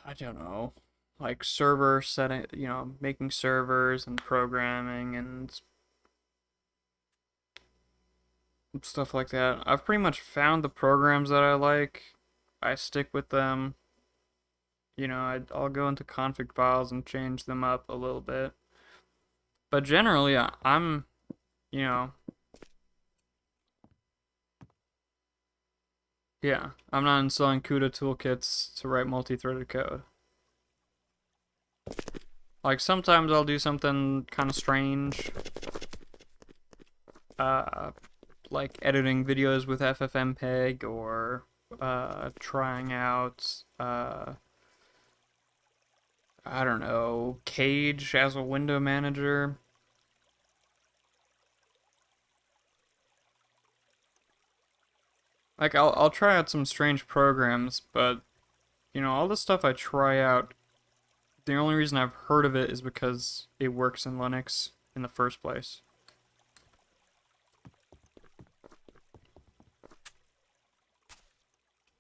I don't know, like server setting, making servers and programming and stuff like that. I've pretty much found the programs that I like. I stick with them. I'll go into config files and change them up a little bit. But generally, I'm, you know, yeah, I'm not installing CUDA toolkits to write multi-threaded code. Like, sometimes I'll do something kind of strange. Like editing videos with FFmpeg or trying out, I don't know, Cage as a window manager. Like I'll try out some strange programs, but all the stuff I try out, the only reason I've heard of it is because it works in Linux in the first place.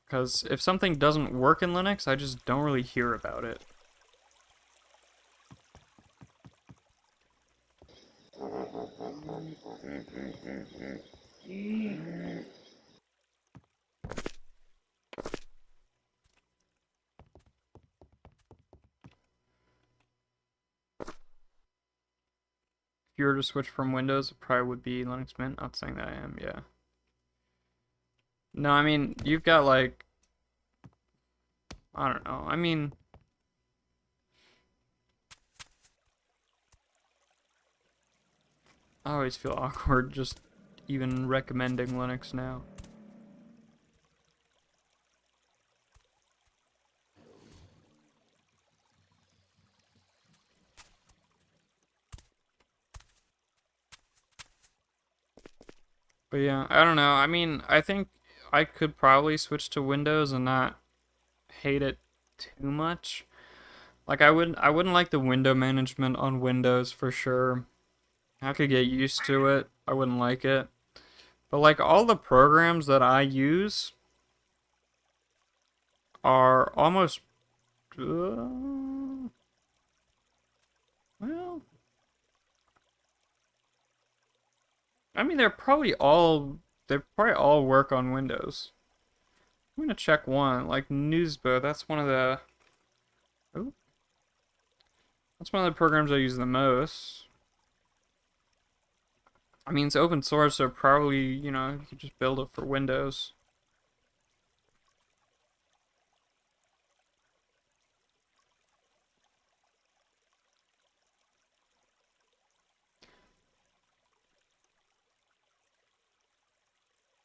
Because if something doesn't work in Linux, I just don't really hear about it. If you were to switch from Windows, it probably would be Linux Mint. Not saying that I am, yeah. No, I mean, you've got like, I don't know. I mean, I always feel awkward just even recommending Linux now. But yeah, I don't know. I mean, I think I could probably switch to Windows and not hate it too much. Like I wouldn't like the window management on Windows for sure. I could get used to it. I wouldn't like it. But like all the programs that I use are almost well, I mean they probably all work on Windows. I'm gonna check one, like Newsbo, oh, that's one of the programs I use the most. I mean, it's open source, so probably, you could just build it for Windows.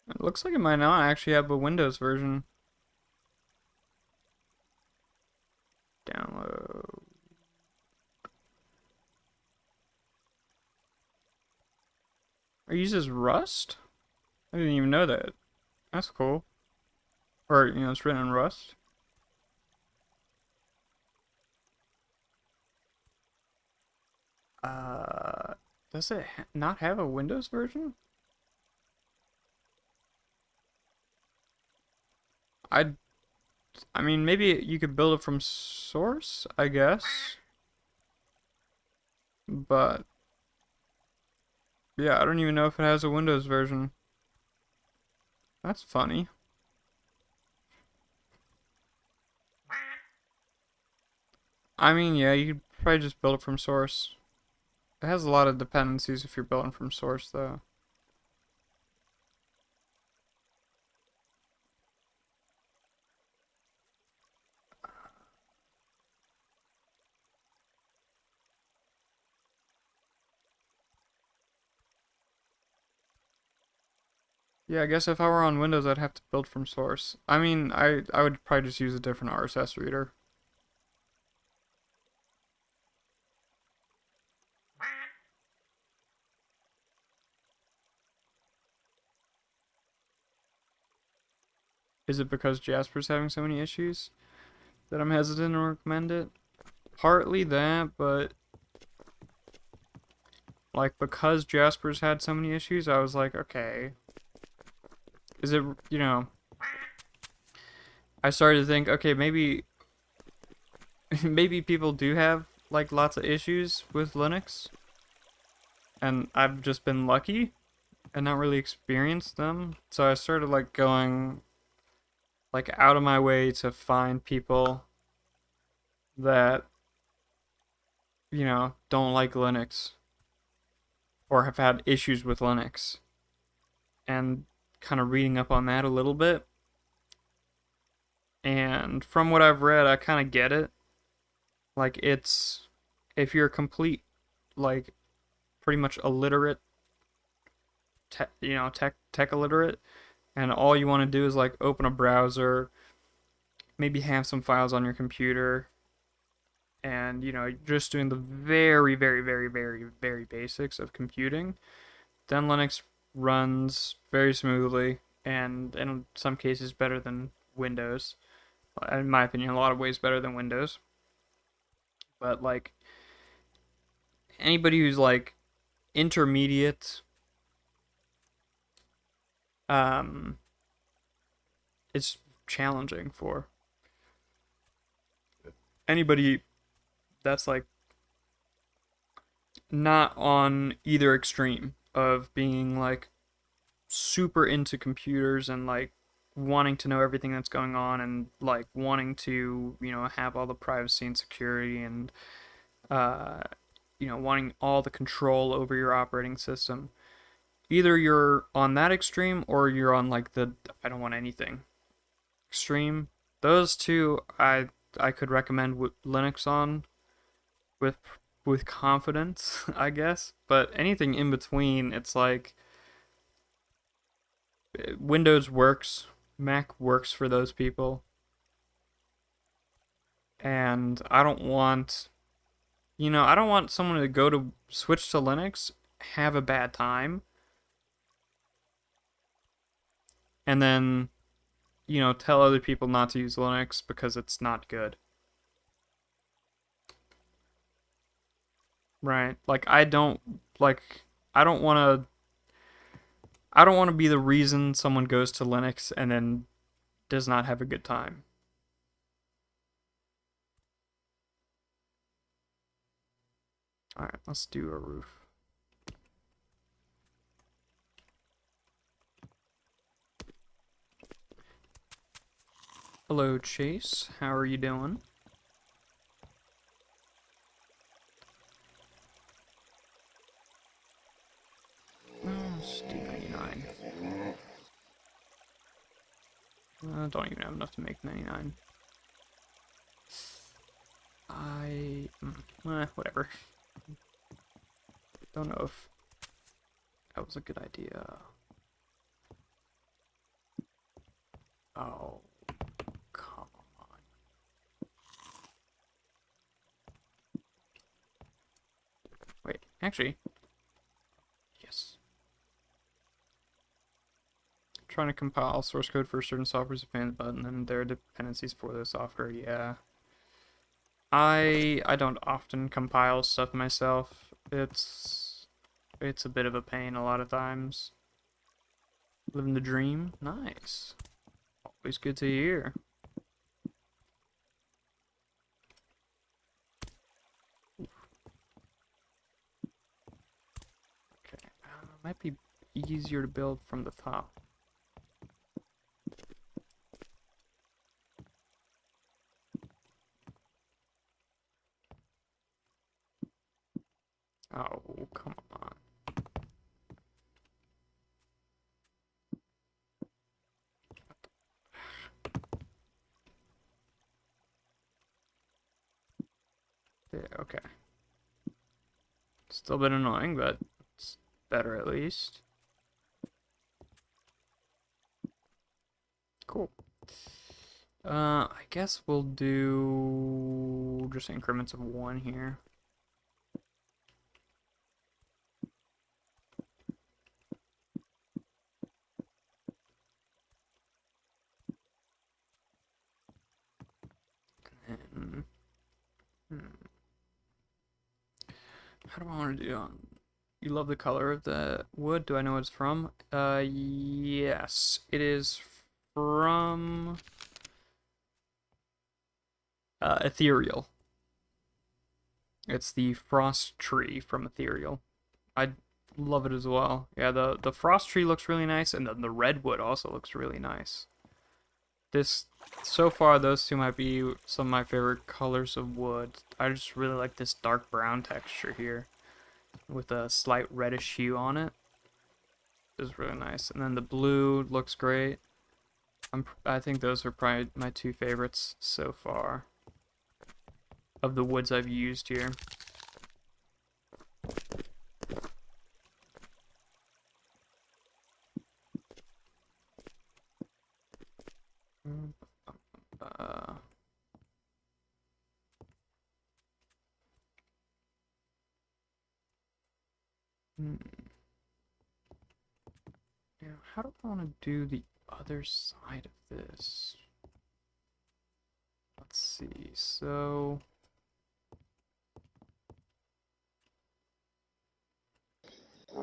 It looks like it might not actually have a Windows version. Download. It uses Rust? I didn't even know that. That's cool. Or, it's written in Rust. Uh, does it not have a Windows version? I, I mean, maybe you could build it from source, I guess. But, yeah, I don't even know if it has a Windows version. That's funny. I mean, yeah, you could probably just build it from source. It has a lot of dependencies if you're building from source, though. Yeah, I guess if I were on Windows, I'd have to build from source. I mean, I would probably just use a different RSS reader. Is it because Jasper's having so many issues that I'm hesitant to recommend it? Partly that, but like because Jasper's had so many issues, I was like, okay, is it, I started to think, okay, maybe maybe people do have like lots of issues with Linux, and I've just been lucky and not really experienced them. So I started like going like out of my way to find people that don't like Linux or have had issues with Linux, and kind of reading up on that a little bit. And from what I've read, I kind of get it. Like it's if you're complete like pretty much illiterate, tech illiterate, and all you want to do is like open a browser, maybe have some files on your computer, and just doing the very very very very very basics of computing, then Linux runs very smoothly. and in some cases better than Windows. In my opinion, a lot of ways better than Windows. But like anybody who's like intermediate, um, it's challenging for anybody that's like not on either extreme of being like super into computers and like wanting to know everything that's going on and like wanting to, have all the privacy and security and uh wanting all the control over your operating system. Either you're on that extreme or you're on like the I don't want anything extreme. Those two I could recommend Linux on with confidence, I guess. But anything in between, it's like Windows works, Mac works for those people, and I don't want someone to go to switch to Linux, have a bad time, and then, tell other people not to use Linux because it's not good. Right? Like I don't want to I don't want to be the reason someone goes to Linux and then does not have a good time. All right, let's do a roof. Hello, Chase. How are you doing? Let's do 99. Don't even have enough to make 99. Whatever. Don't know if that was a good idea. Oh, come on. Wait, actually, yes. Trying to compile source code for a certain software is a pain in the butt, and then there are dependencies for the software. Yeah, I don't often compile stuff myself. It's a bit of a pain a lot of times. Living the dream, nice. Always good to hear. Okay, might be easier to build from the top. Oh, come on. Yeah, okay. Still a bit annoying, but it's better at least. Cool. I guess we'll do just increments of 1 here. And, how do I want to do it? You love the color of the wood. Do I know what it's from? Yes. It is from Ethereal. It's the frost tree from Ethereal. I love it as well. Yeah, the frost tree looks really nice, and the redwood also looks really nice. This so far, those two might be some of my favorite colors of wood. I just really like this dark brown texture here with a slight reddish hue on it. It's really nice. And then the blue looks great. I think those are probably my two favorites so far of the woods I've used here. Uh, yeah. how do I want to do the other side of this? Let's see. So I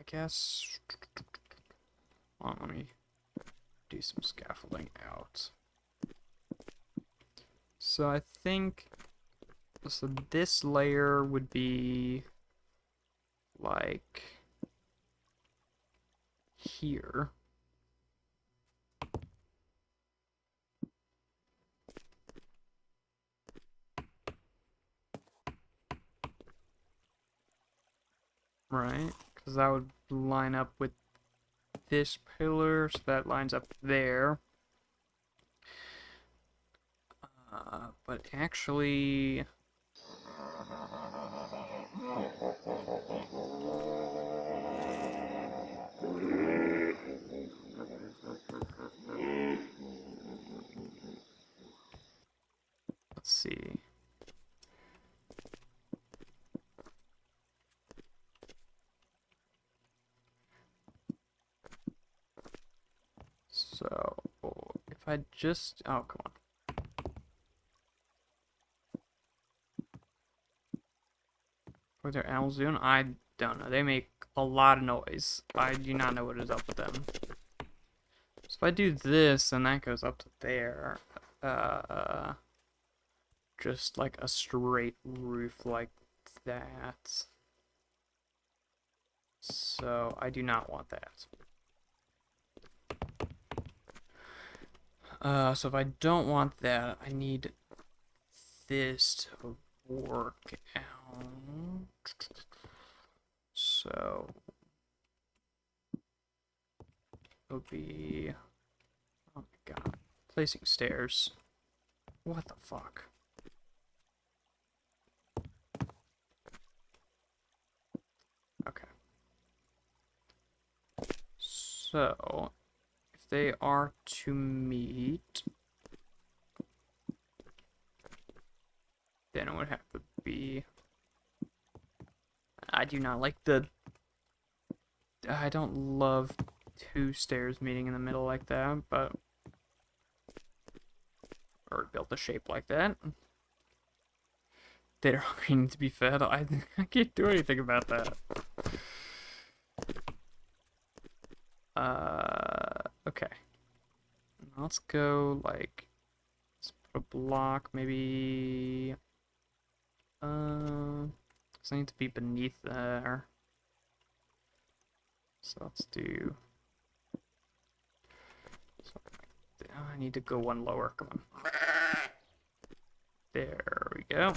guess. Hold on, let me do some scaffolding out. So I think. So this layer would be like here. Right? Because that would line up with this pillar, so that lines up there. But actually, let's see. So, if I just, oh, come on. What are their owls doing? I don't know. They make a lot of noise. I do not know what is up with them. So if I do this, and that goes up to there, just like a straight roof like that. So I do not want that. So if I don't want that, I need this to work out. So it would be, oh my god, placing stairs. What the fuck? Okay. So if they are to meet, then it would have to be. I do not like the. I don't love two stairs meeting in the middle like that, but. Or built a shape like that. They're hungry need to be fed. I can't do anything about that. Okay. Let's go, like, let's put a block, maybe. Does it need to be beneath there? So let's do. So I need to go one lower. Come on. There we go.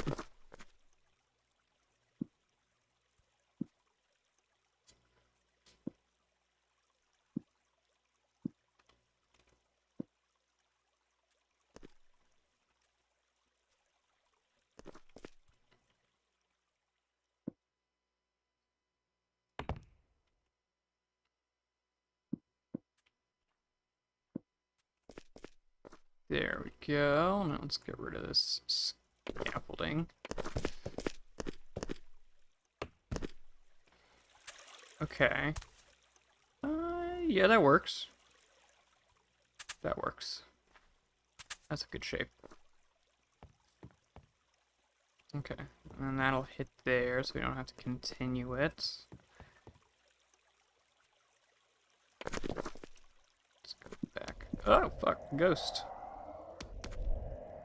There we go. Now let's get rid of this scaffolding. Okay. Yeah, that works. That works. That's a good shape. Okay, and that'll hit there, so we don't have to continue it. Let's go back. Oh, fuck, ghost.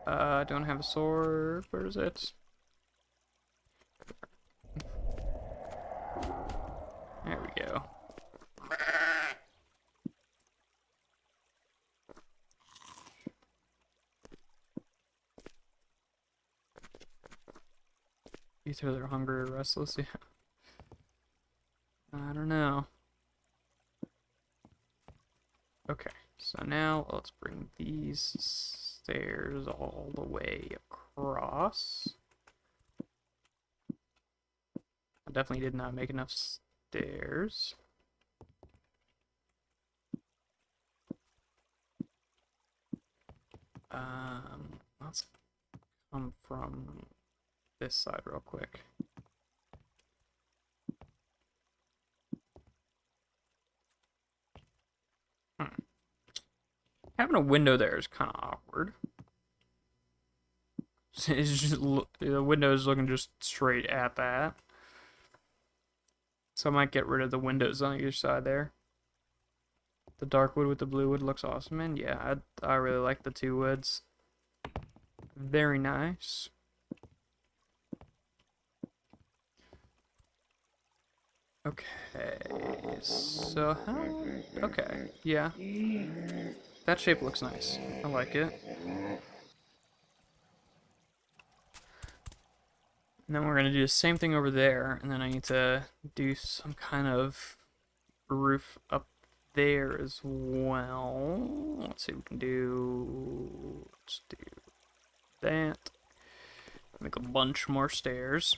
Don't have a sword. Where is it? There we go. Either they're hungry or restless, yeah. I don't know. Okay, so now let's bring these stairs all the way across. I definitely did not make enough stairs. Let's come from this side real quick. Having a window there is kind of awkward. It's just, the window is looking just straight at that. So I might get rid of the windows on either side there. The dark wood with the blue wood looks awesome, and yeah, I really like the two woods. Very nice. Okay, so how... Okay, yeah. That shape looks nice. I like it. And then we're going to do the same thing over there, and then I need to do some kind of roof up there as well. Let's see what we can do. Let's do that. Make a bunch more stairs.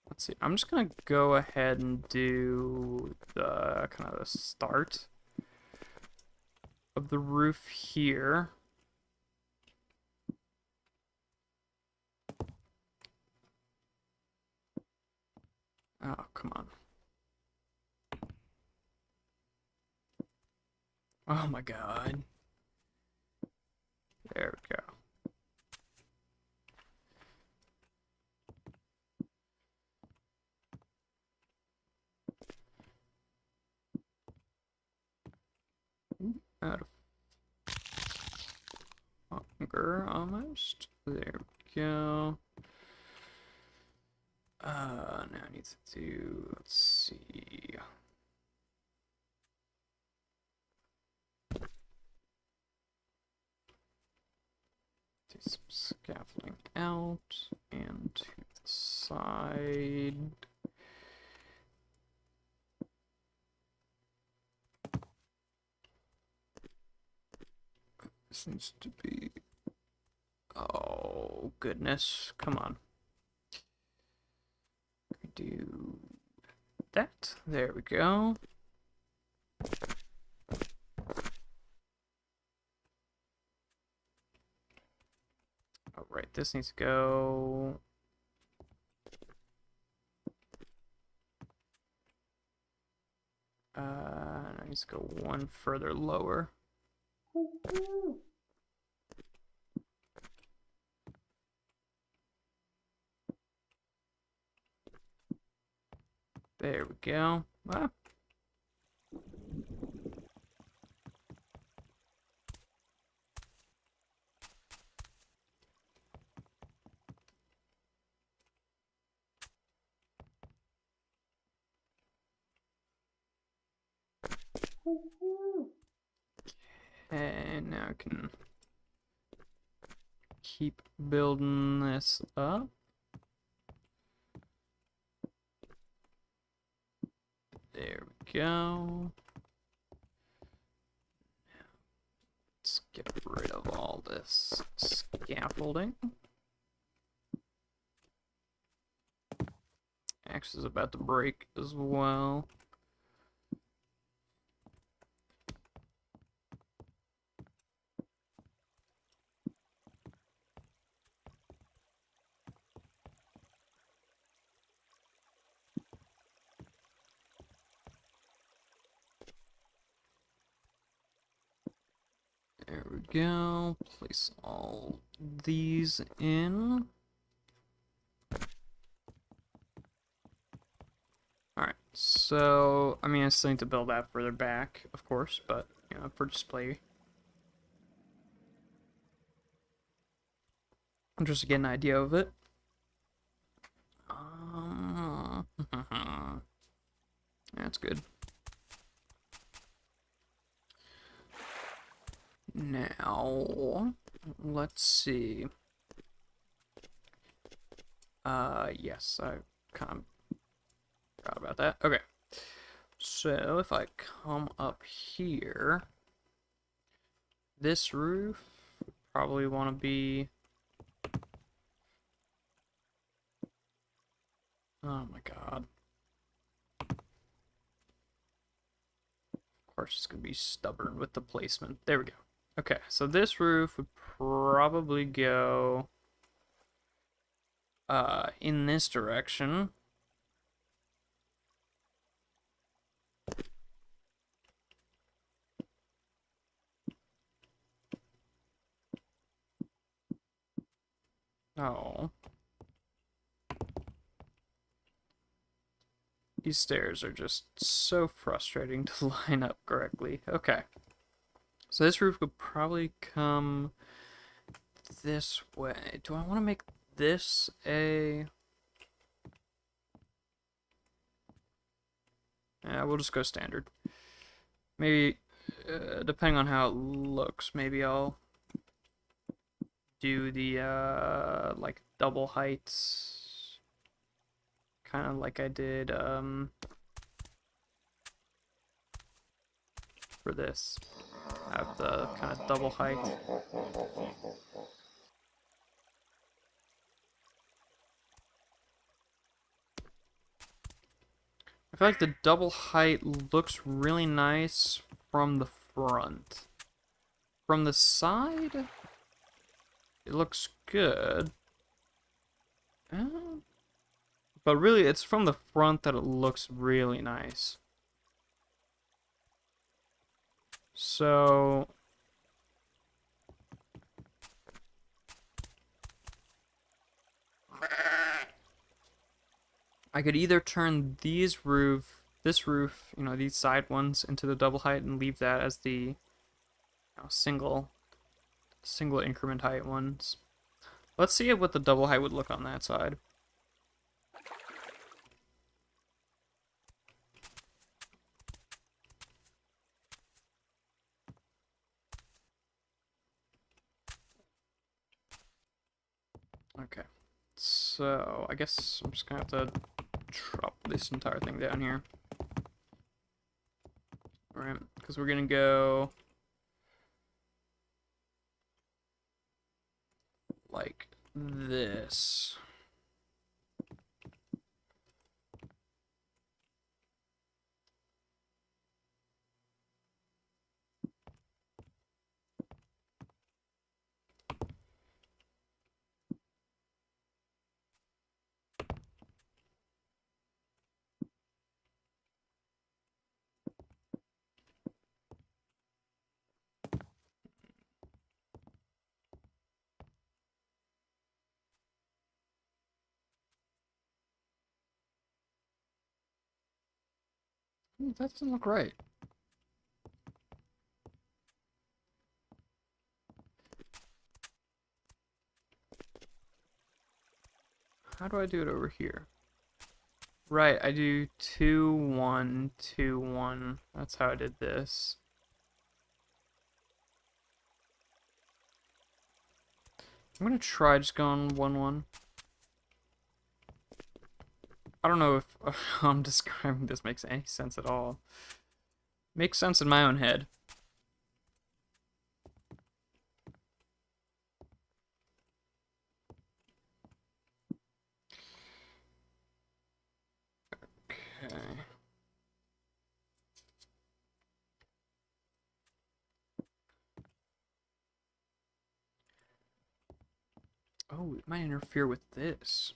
Let's see, I'm just gonna go ahead and do the kind of the start of the roof here. Oh, come on. Oh my god. There we go. Out of hunger, almost. There we go. Now I need to do, let's see. Do some scaffolding out and to the side. This needs to be... Oh, goodness. Come on. Do that. There we go. Alright, this needs to go... it needs to go one further lower. There we go. Ah. And now I can keep building this up. There we go. Let's get rid of all this scaffolding. Axe is about to break as well. There we go. Place all these in. Alright, so, I mean, I still need to build that further back, of course, but, you know, for display. Just to get an idea of it. That's good. Now, let's see. Yes, I kind of forgot about that. Okay. So, if I come up here, this roof would probably want to be... Oh my god. part's just gonna be stubborn with the placement. There we go. Okay, so this roof would probably go in this direction. Oh. These stairs are just so frustrating to line up correctly. Okay. So this roof could probably come this way. Do I want to make this a... Yeah, we'll just go standard. Maybe, depending on how it looks, maybe I'll do the, like, double heights. Kind of like I did, for this. Have the kind of double height. I feel like the double height looks really nice from the front. From the side, it looks good. But really, it's from the front that it looks really nice. So... I could either turn this roof, you know, these side ones into the double height and leave that as the, you know, single increment height ones. Let's see what the double height would look on that side. Okay. So, I guess I'm just gonna have to drop this entire thing down here. Alright, because we're gonna go like this. That doesn't look right. How do I do it over here? Right, I do 2, 1, 2, 1. That's how I did this. I'm gonna try just going 1, 1. I don't know if how I'm describing this makes any sense at all. Makes sense in my own head. Okay. Oh, it might interfere with this.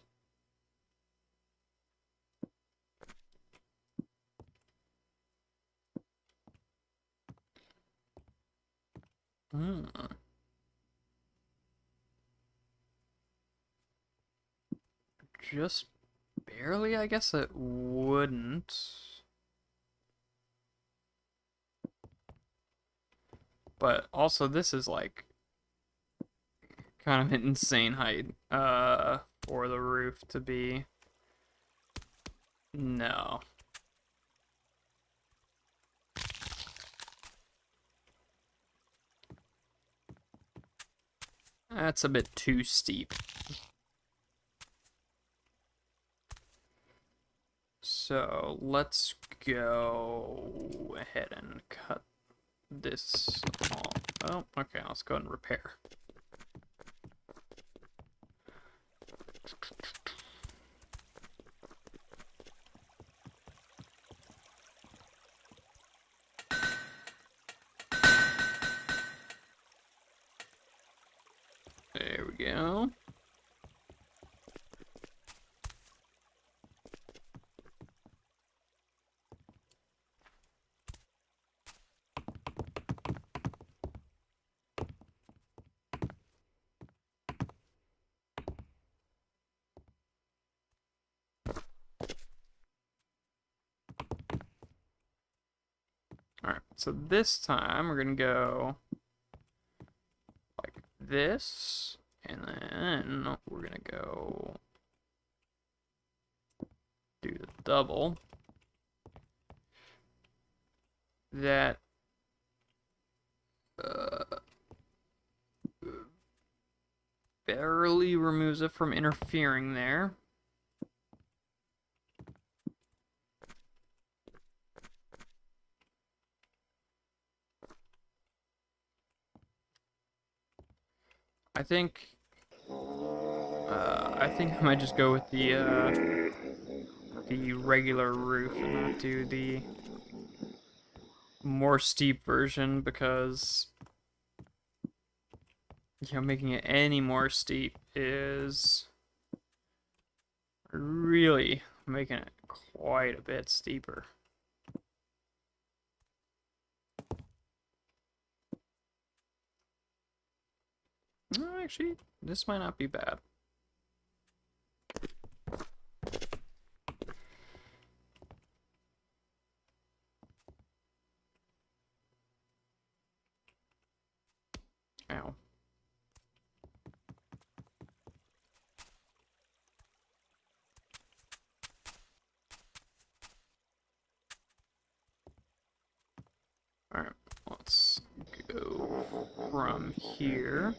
Hmm. Just barely, I guess it wouldn't. But also, this is like kind of an insane height for the roof to be. No. That's a bit too steep. So let's go ahead and cut this off. Oh, okay, let's go ahead and repair. we go. Alright, so this time we're gonna go like this, and then we're gonna go do the double. That barely removes it from interfering there. I think I might just go with the regular roof and not do the more steep version, because making it any more steep is really making it quite a bit steeper. Actually, this might not be bad. Ow. Alright, let's go from here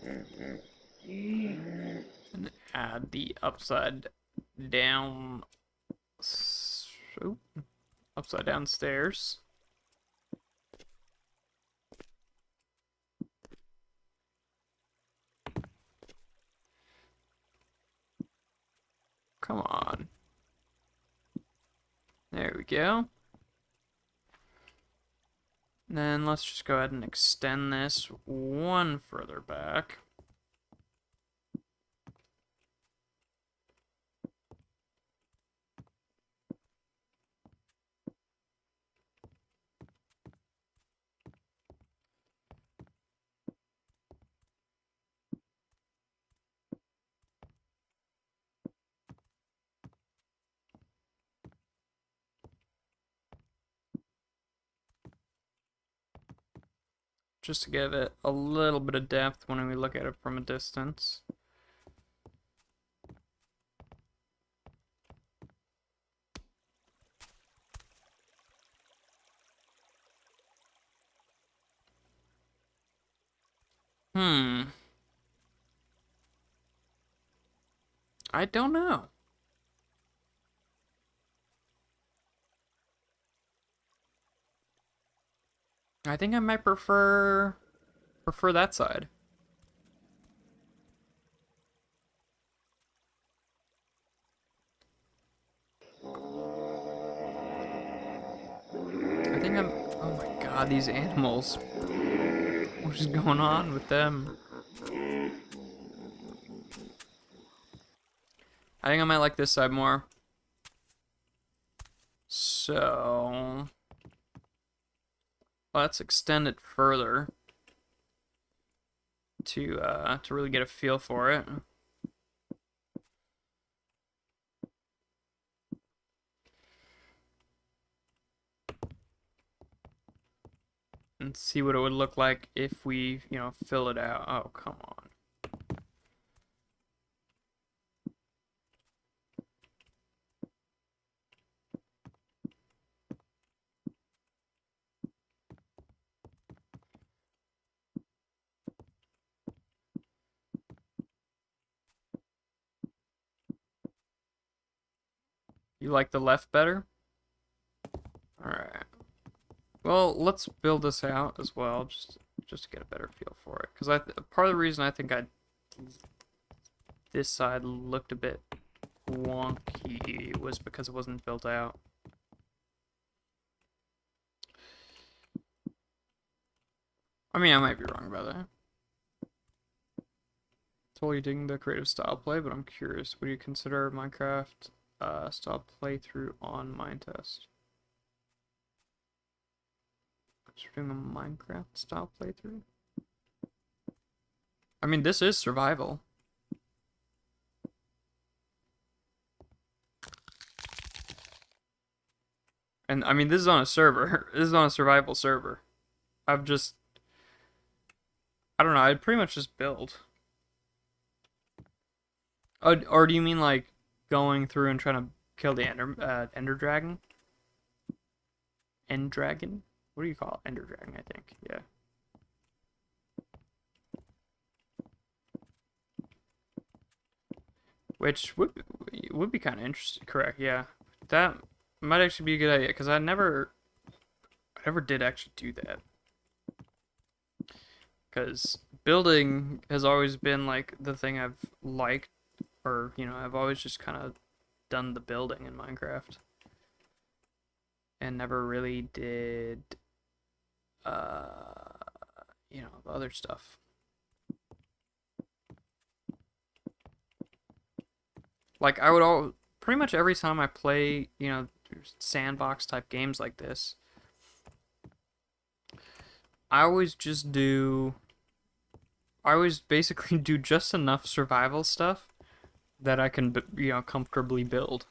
and add the upside down stairs. Come on. There we go. And then let's just go ahead and extend this one further back. Just to give it a little bit of depth when we look at it from a distance. I don't know. I think I might prefer that side. I think I'm... Oh my god, these animals. What is going on with them? I think I might like this side more. So... let's extend it further to really get a feel for it. And see what it would look like if we, fill it out. Oh, come on. You like the left better? Alright. Well, let's build this out as well, just to get a better feel for it. Because part of the reason I think this side looked a bit wonky was because it wasn't built out. I mean, I might be wrong about that. Totally digging the creative style play, but I'm curious. Would you consider Minecraft style playthrough on Minetest? Just doing a Minecraft style playthrough? I mean, this is survival. And I mean, this is on a server. This is on a survival server. I've just, I don't know, I'd pretty much just build. Or do you mean like going through and trying to kill the Ender Dragon? End Dragon? What do you call it? Ender Dragon, I think. Yeah. Which would be kind of interesting. Correct, yeah. That might actually be a good idea because I never did actually do that. Because building has always been like the thing I've liked, or I've always just kind of done the building in Minecraft, and never really did uh the other stuff. Like I would all pretty much every time I play, sandbox type games like this, I always just do I always basically do just enough survival stuff that I can, comfortably build.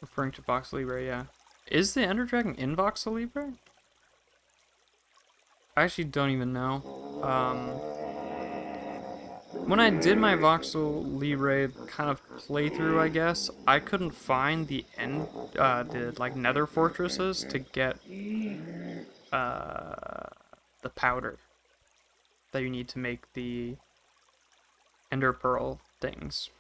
Referring to Voxel Libre, yeah. Is the Ender Dragon in Voxel Libre? I actually don't even know. When I did my Voxel Libre kind of playthrough, I guess, I couldn't find the like nether fortresses to get the powder that you need to make the Ender Pearl things.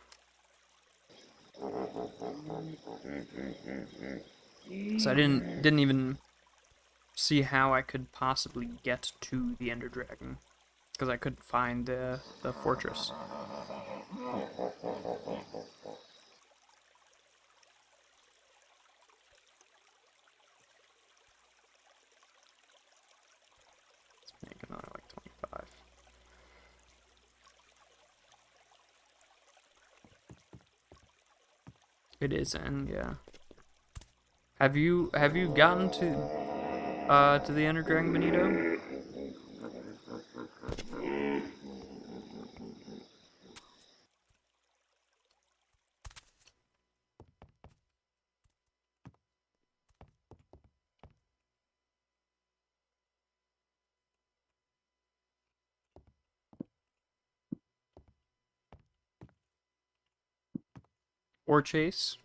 So I didn't even see how I could possibly get to the Ender Dragon because I couldn't find the fortress. Let's make another like 25. It is in, yeah. Have you gotten to the Ender Dragon, Benito? Or Chase?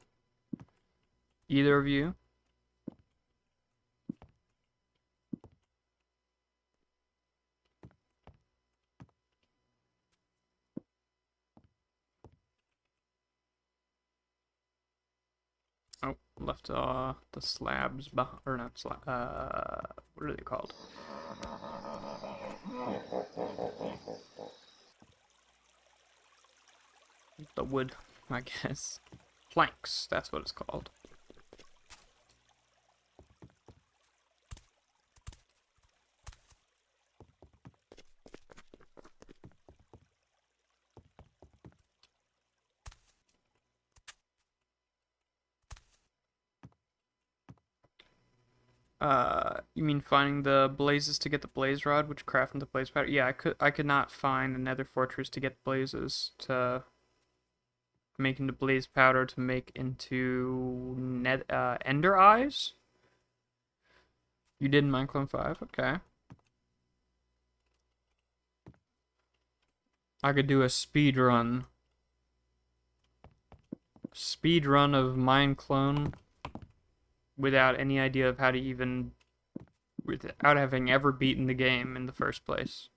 Either of you? Oh, left the slabs behind, or not slab. What are they called? The wood, I guess. Planks. That's what it's called. You mean finding the blazes to get the blaze rod, which craft into blaze powder? Yeah, I could not find another fortress to get blazes to make into blaze powder to make into ender eyes. You did in Minecraft 5, okay. I could do a speed run. Speed run of Mineclone without any idea of how to even, without having ever beaten the game in the first place.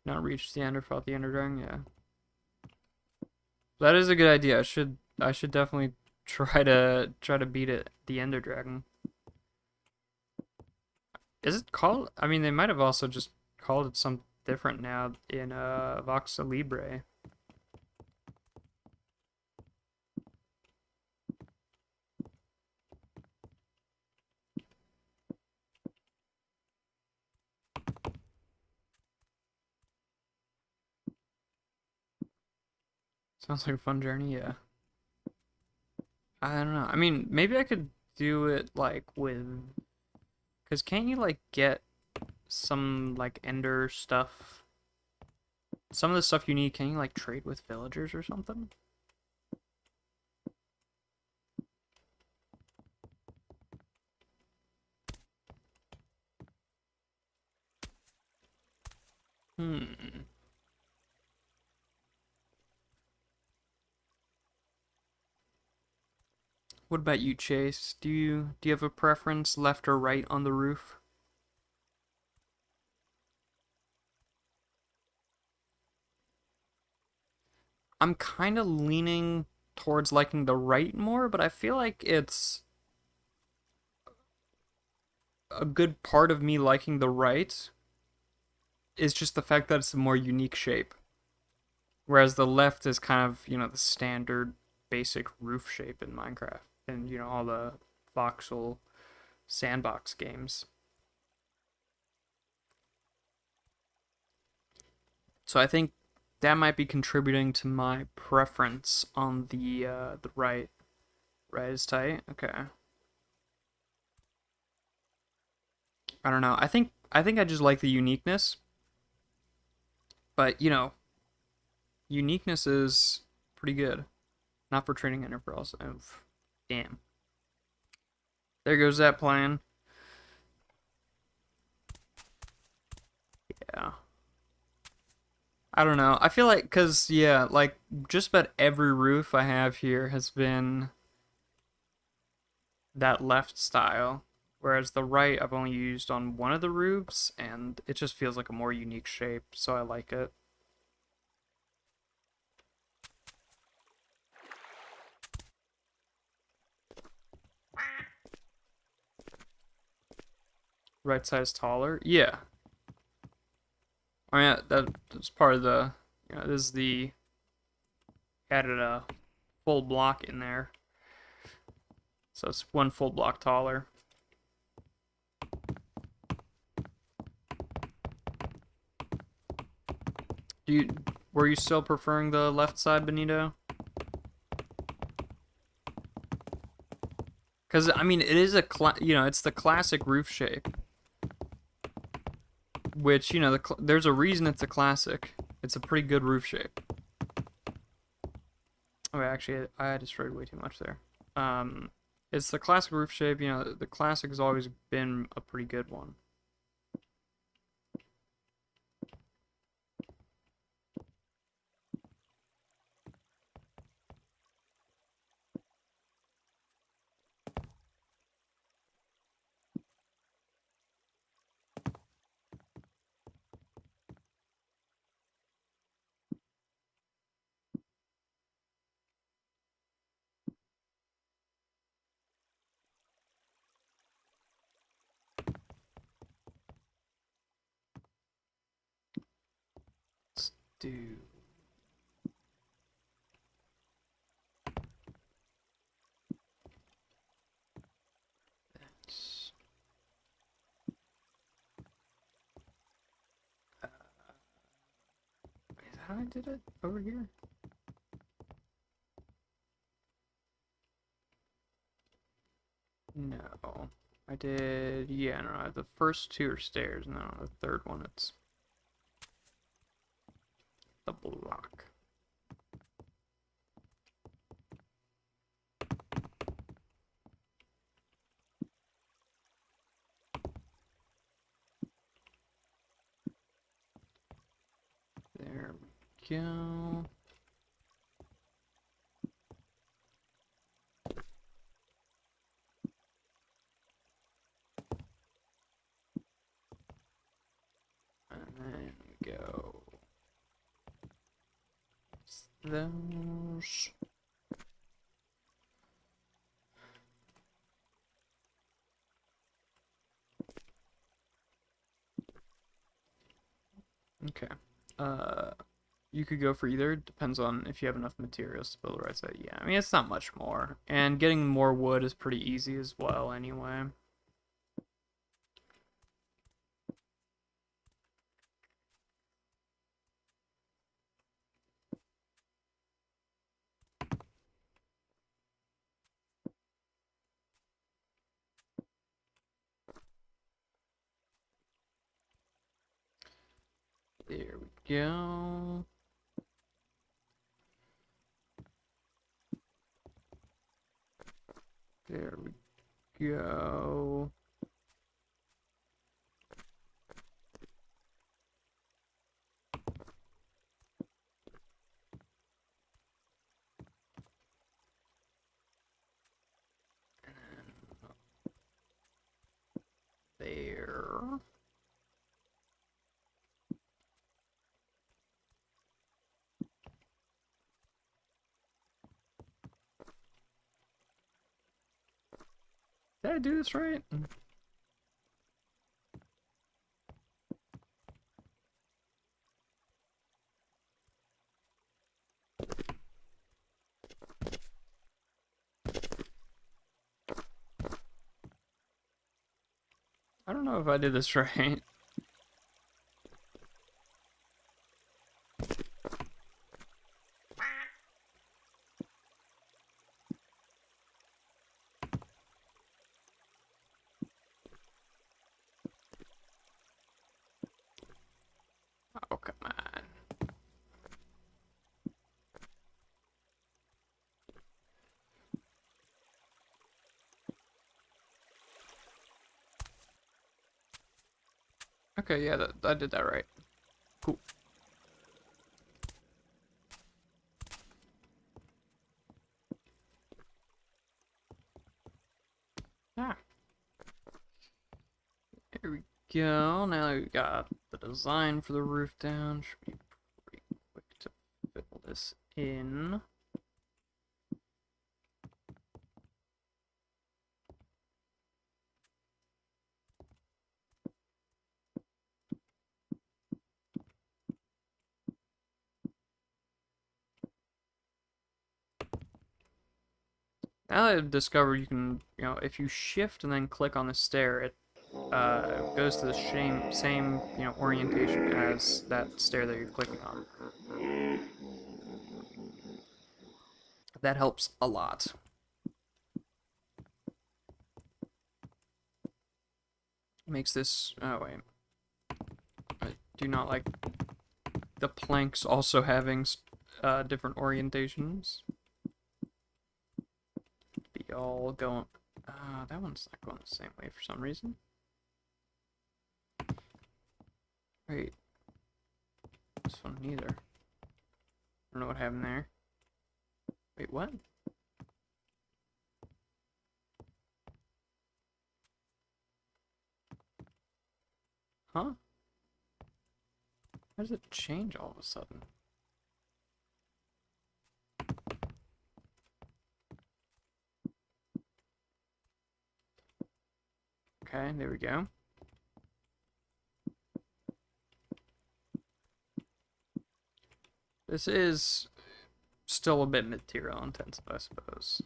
Not reached the Ender, fought the Ender Dragon, yeah. That is a good idea. I should definitely try to beat it, the Ender Dragon. Is it called? I mean, they might have also just called it something different now in Voxa Libre. Sounds like a fun journey, yeah. I don't know. I mean, maybe I could do it like with, because can't you like get some like ender stuff? Some of the stuff you need, can you like trade with villagers or something? Hmm. What about you, Chase? Do you have a preference, left or right on the roof? I'm kind of leaning towards liking the right more, but I feel like it's a good part of me liking the right is just the fact that it's a more unique shape. Whereas the left is kind of, the standard basic roof shape in Minecraft and, all the voxel sandbox games. So I think that might be contributing to my preference on the right. Right is tight. Okay. I don't know. I think I just like the uniqueness, but uniqueness is pretty good. Not for training enterprise. Damn. There goes that plan. Yeah. I don't know. I feel like, cause yeah, like just about every roof I have here has been that left style, whereas the right I've only used on one of the roofs, and it just feels like a more unique shape, so I like it. Right side's taller. Yeah. Oh yeah, that's part of the. This is the added a full block in there, so it's one full block taller. Do you Were you still preferring the left side, Benito? Because I mean, it is it's the classic roof shape, which there's a reason it's a classic. It's a pretty good roof shape. Oh, actually, I destroyed way too much there. It's the classic roof shape. The classic has always been a pretty good one. Let's do this. Is that how I did it over here? No. I did, yeah, no, the first two are stairs, and then on the third one it's the block. There we go. And then we go those. Okay. Uh, you could go for either. Depends on if you have enough materials to build the right side. Yeah, I mean, it's not much more. And getting more wood is pretty easy as well, anyway. There we go. There we go. There. Did I do this right? I don't know if I did this right. Oh, come on. Okay, yeah, I did that right. Cool. Ah, here we go. Now we got the design for the roof down. Should be pretty quick to fill this in. Now that I've discovered you can, if you shift and then click on the stair, it goes to the same, orientation as that stair that you're clicking on. That helps a lot. Makes this, oh wait, I do not like the planks also having different orientations. Be all going, that one's not going the same way for some reason. Wait, this one neither. I don't know what happened there. Wait, what? Huh? How does it change all of a sudden? Okay, there we go. This is still a bit material intensive, I suppose.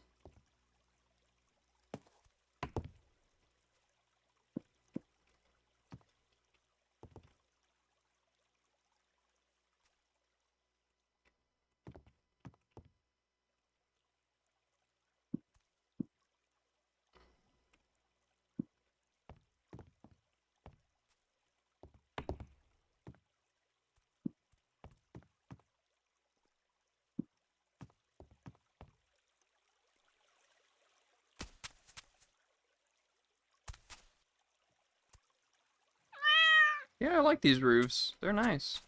Yeah, I like these roofs. They're nice.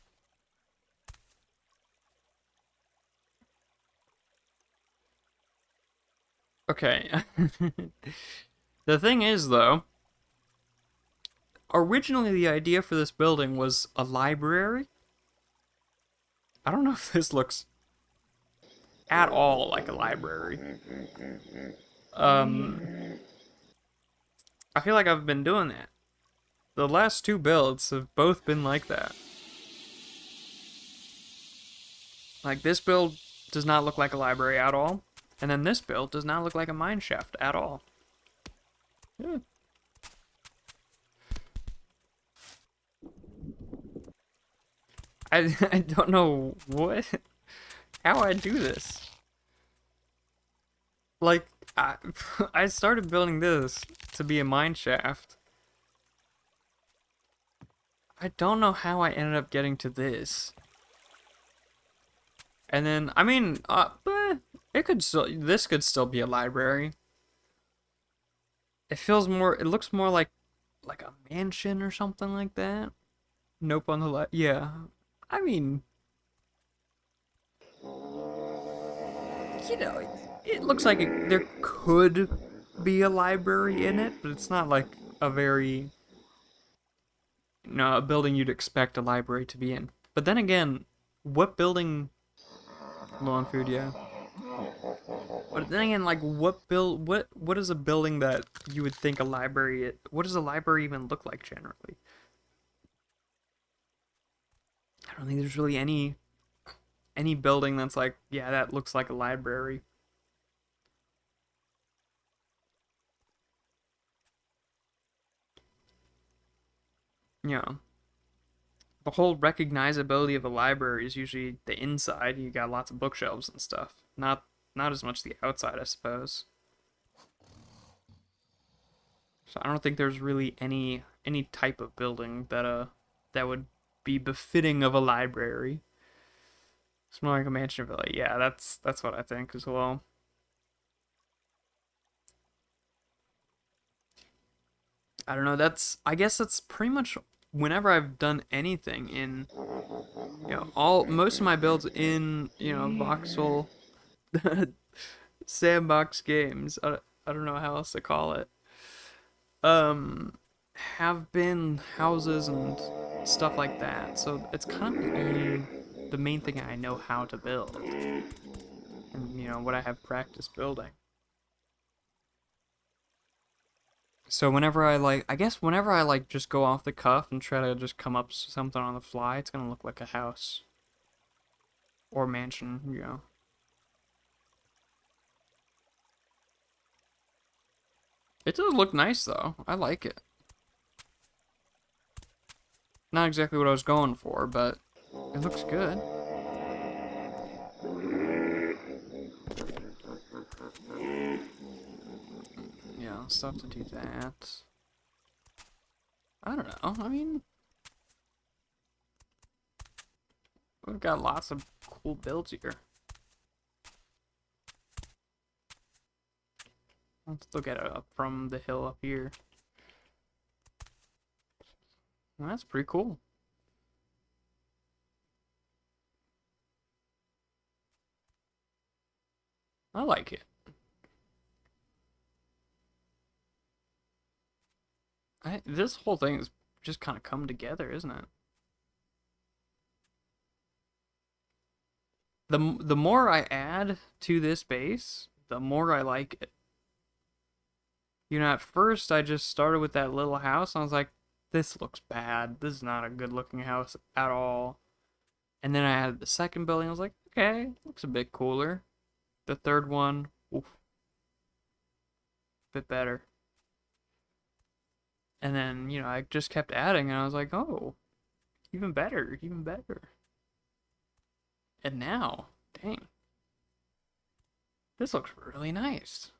Okay. The thing is, though, originally the idea for this building was a library. I don't know if this looks at all like a library. Um, I feel like I've been doing that. The last two builds have both been like that. Like, this build does not look like a library at all. And then this build does not look like a mine shaft at all. Yeah. I don't know how I do this. Like, I started building this to be a mine shaft. I don't know how I ended up getting to this. And then, I mean, it could still, this could still be a library. It feels more, it looks more like a mansion or something like that. Nope on the left. Yeah. I mean, you know, it looks like there could be a library in it, but it's not like a very, a building you'd expect a library to be in. But then again, what building, low on food, yeah. But then again, like what is a building that you would think a library, what does a library even look like generally? I don't think there's really any building that's like, yeah, that looks like a library. You know, the whole recognizability of a library is usually the inside. You got lots of bookshelves and stuff. Not as much the outside, I suppose. So I don't think there's really any type of building that would be befitting of a library. It's more like a mansion villa. Yeah, that's what I think as well. I don't know. I guess that's pretty much whenever I've done anything in all most of my builds in voxel sandbox games. I don't know how else to call it. Um, have been houses and stuff like that. So it's kind of the main thing I know how to build, and what I have practice building. So whenever I guess whenever I like just go off the cuff and try to just come up with something on the fly, it's gonna look like a house or mansion. It does look nice though. I like it. Not exactly what I was going for, but it looks good. Yeah, stuff to do that. I don't know. I mean, we've got lots of cool builds here. Let's look at it up from the hill up here. Well, that's pretty cool. I like it. This whole thing is just kind of come together, isn't it? The more I add to this base, the more I like it. At first I just started with that little house and I was like, this looks bad. This is not a good looking house at all. And then I added the second building. I was like, okay, looks a bit cooler. The third one, oof, a bit better. And then, I just kept adding and I was like, oh, even better, even better. And now, dang, this looks really nice.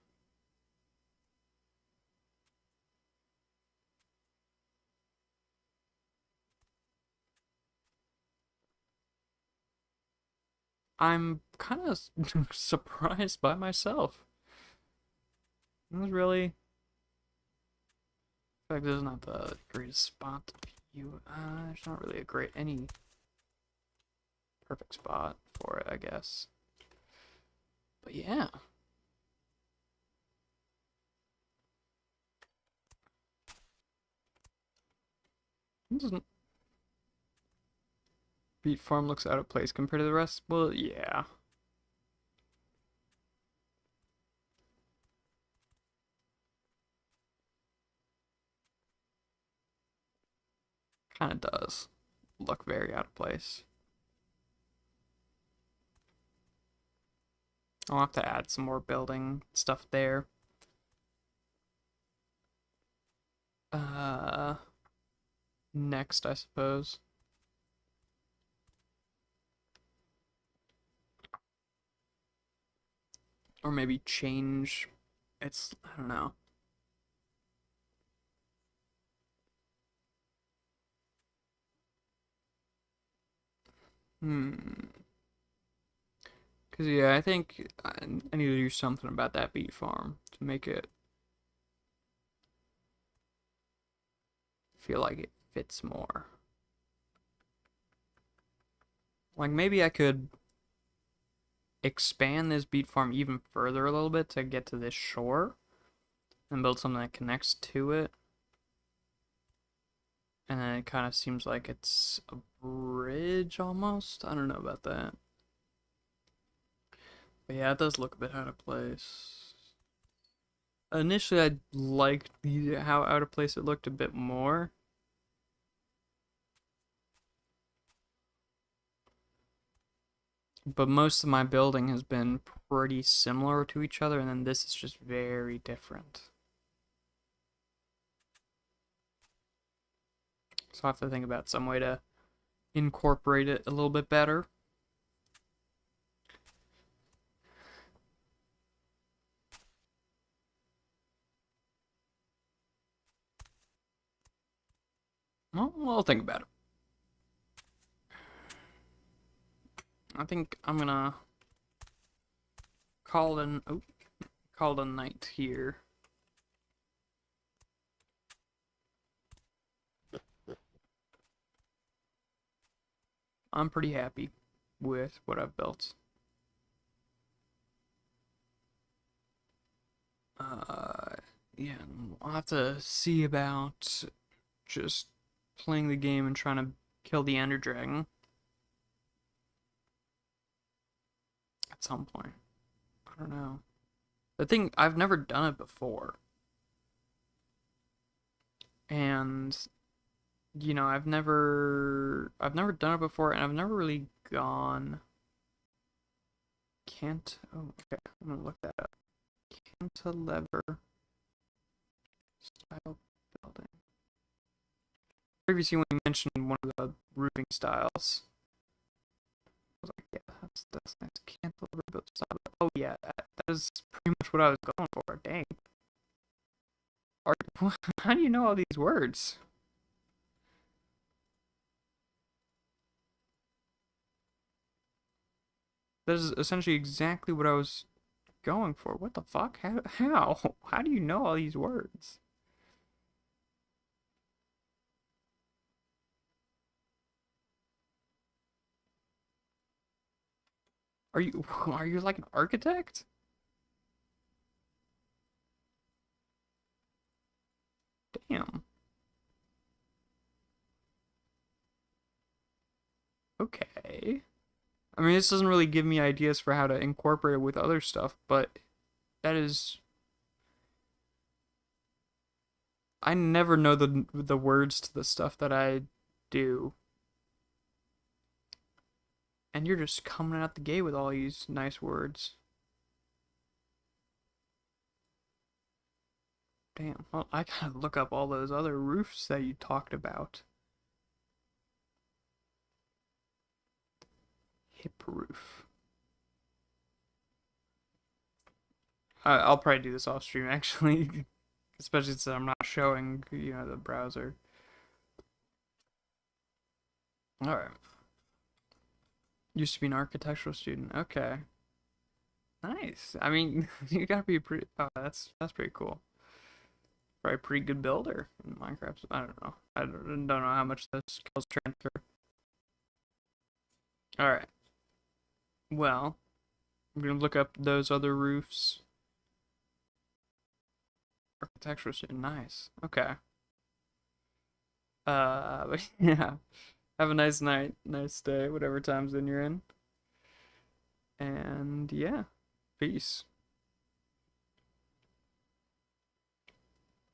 I'm kind of surprised by myself. It was really. In fact, this is not the greatest spot to view. There's not really any perfect spot for it, I guess. But yeah. This doesn't. Beet farm looks out of place compared to the rest. Well, yeah. Kind of does look very out of place. I'll have to add some more building stuff there. Uh, Next, I suppose. Or maybe change. I don't know. Hmm. Cause yeah, I think I need to do something about that beet farm to make it feel like it fits more. Like maybe I could expand this beet farm even further a little bit to get to this shore and build something that connects to it. And then it kind of seems like it's a bridge almost. I don't know about that. But yeah, it does look a bit out of place. Initially, I liked how out of place it looked a bit more. But most of my building has been pretty similar to each other, and then this is just very different. So I have to think about some way to incorporate it a little bit better. Well, I'll think about it. I think I'm gonna call it a night here. I'm pretty happy with what I've built. Uh, yeah, I'll have to see about just playing the game and trying to kill the Ender Dragon at some point. I don't know. The thing, I've never done it before. And I've never done it before, and I've never really gone can't oh okay, I'm gonna look that up. Cantilever style building. Previously when you mentioned one of the roofing styles, I was like, yeah, that's nice. Cantilever build style. Oh yeah, that is pretty much what I was going for. Dang. How do you know all these words? That is essentially exactly what I was going for. What the fuck? How do you know all these words? Are you are you like an architect? Damn. Okay. I mean, this doesn't really give me ideas for how to incorporate it with other stuff, but that is I never know the words to the stuff that I do. And you're just coming out the gate with all these nice words. Damn. Well, I gotta look up all those other roofs that you talked about. Hip roof. I'll probably do this off stream actually, especially since I'm not showing, the browser. All right. Used to be an architectural student. Okay. Nice. I mean, you gotta be pretty. Oh, that's pretty cool. Probably a pretty good builder in Minecraft. I don't know. I don't know how much the skills transfer. All right. Well, I'm gonna look up those other roofs. Architectural student. Nice. Okay. But yeah. Have a nice night, nice day, whatever time zone you're in. And yeah, peace.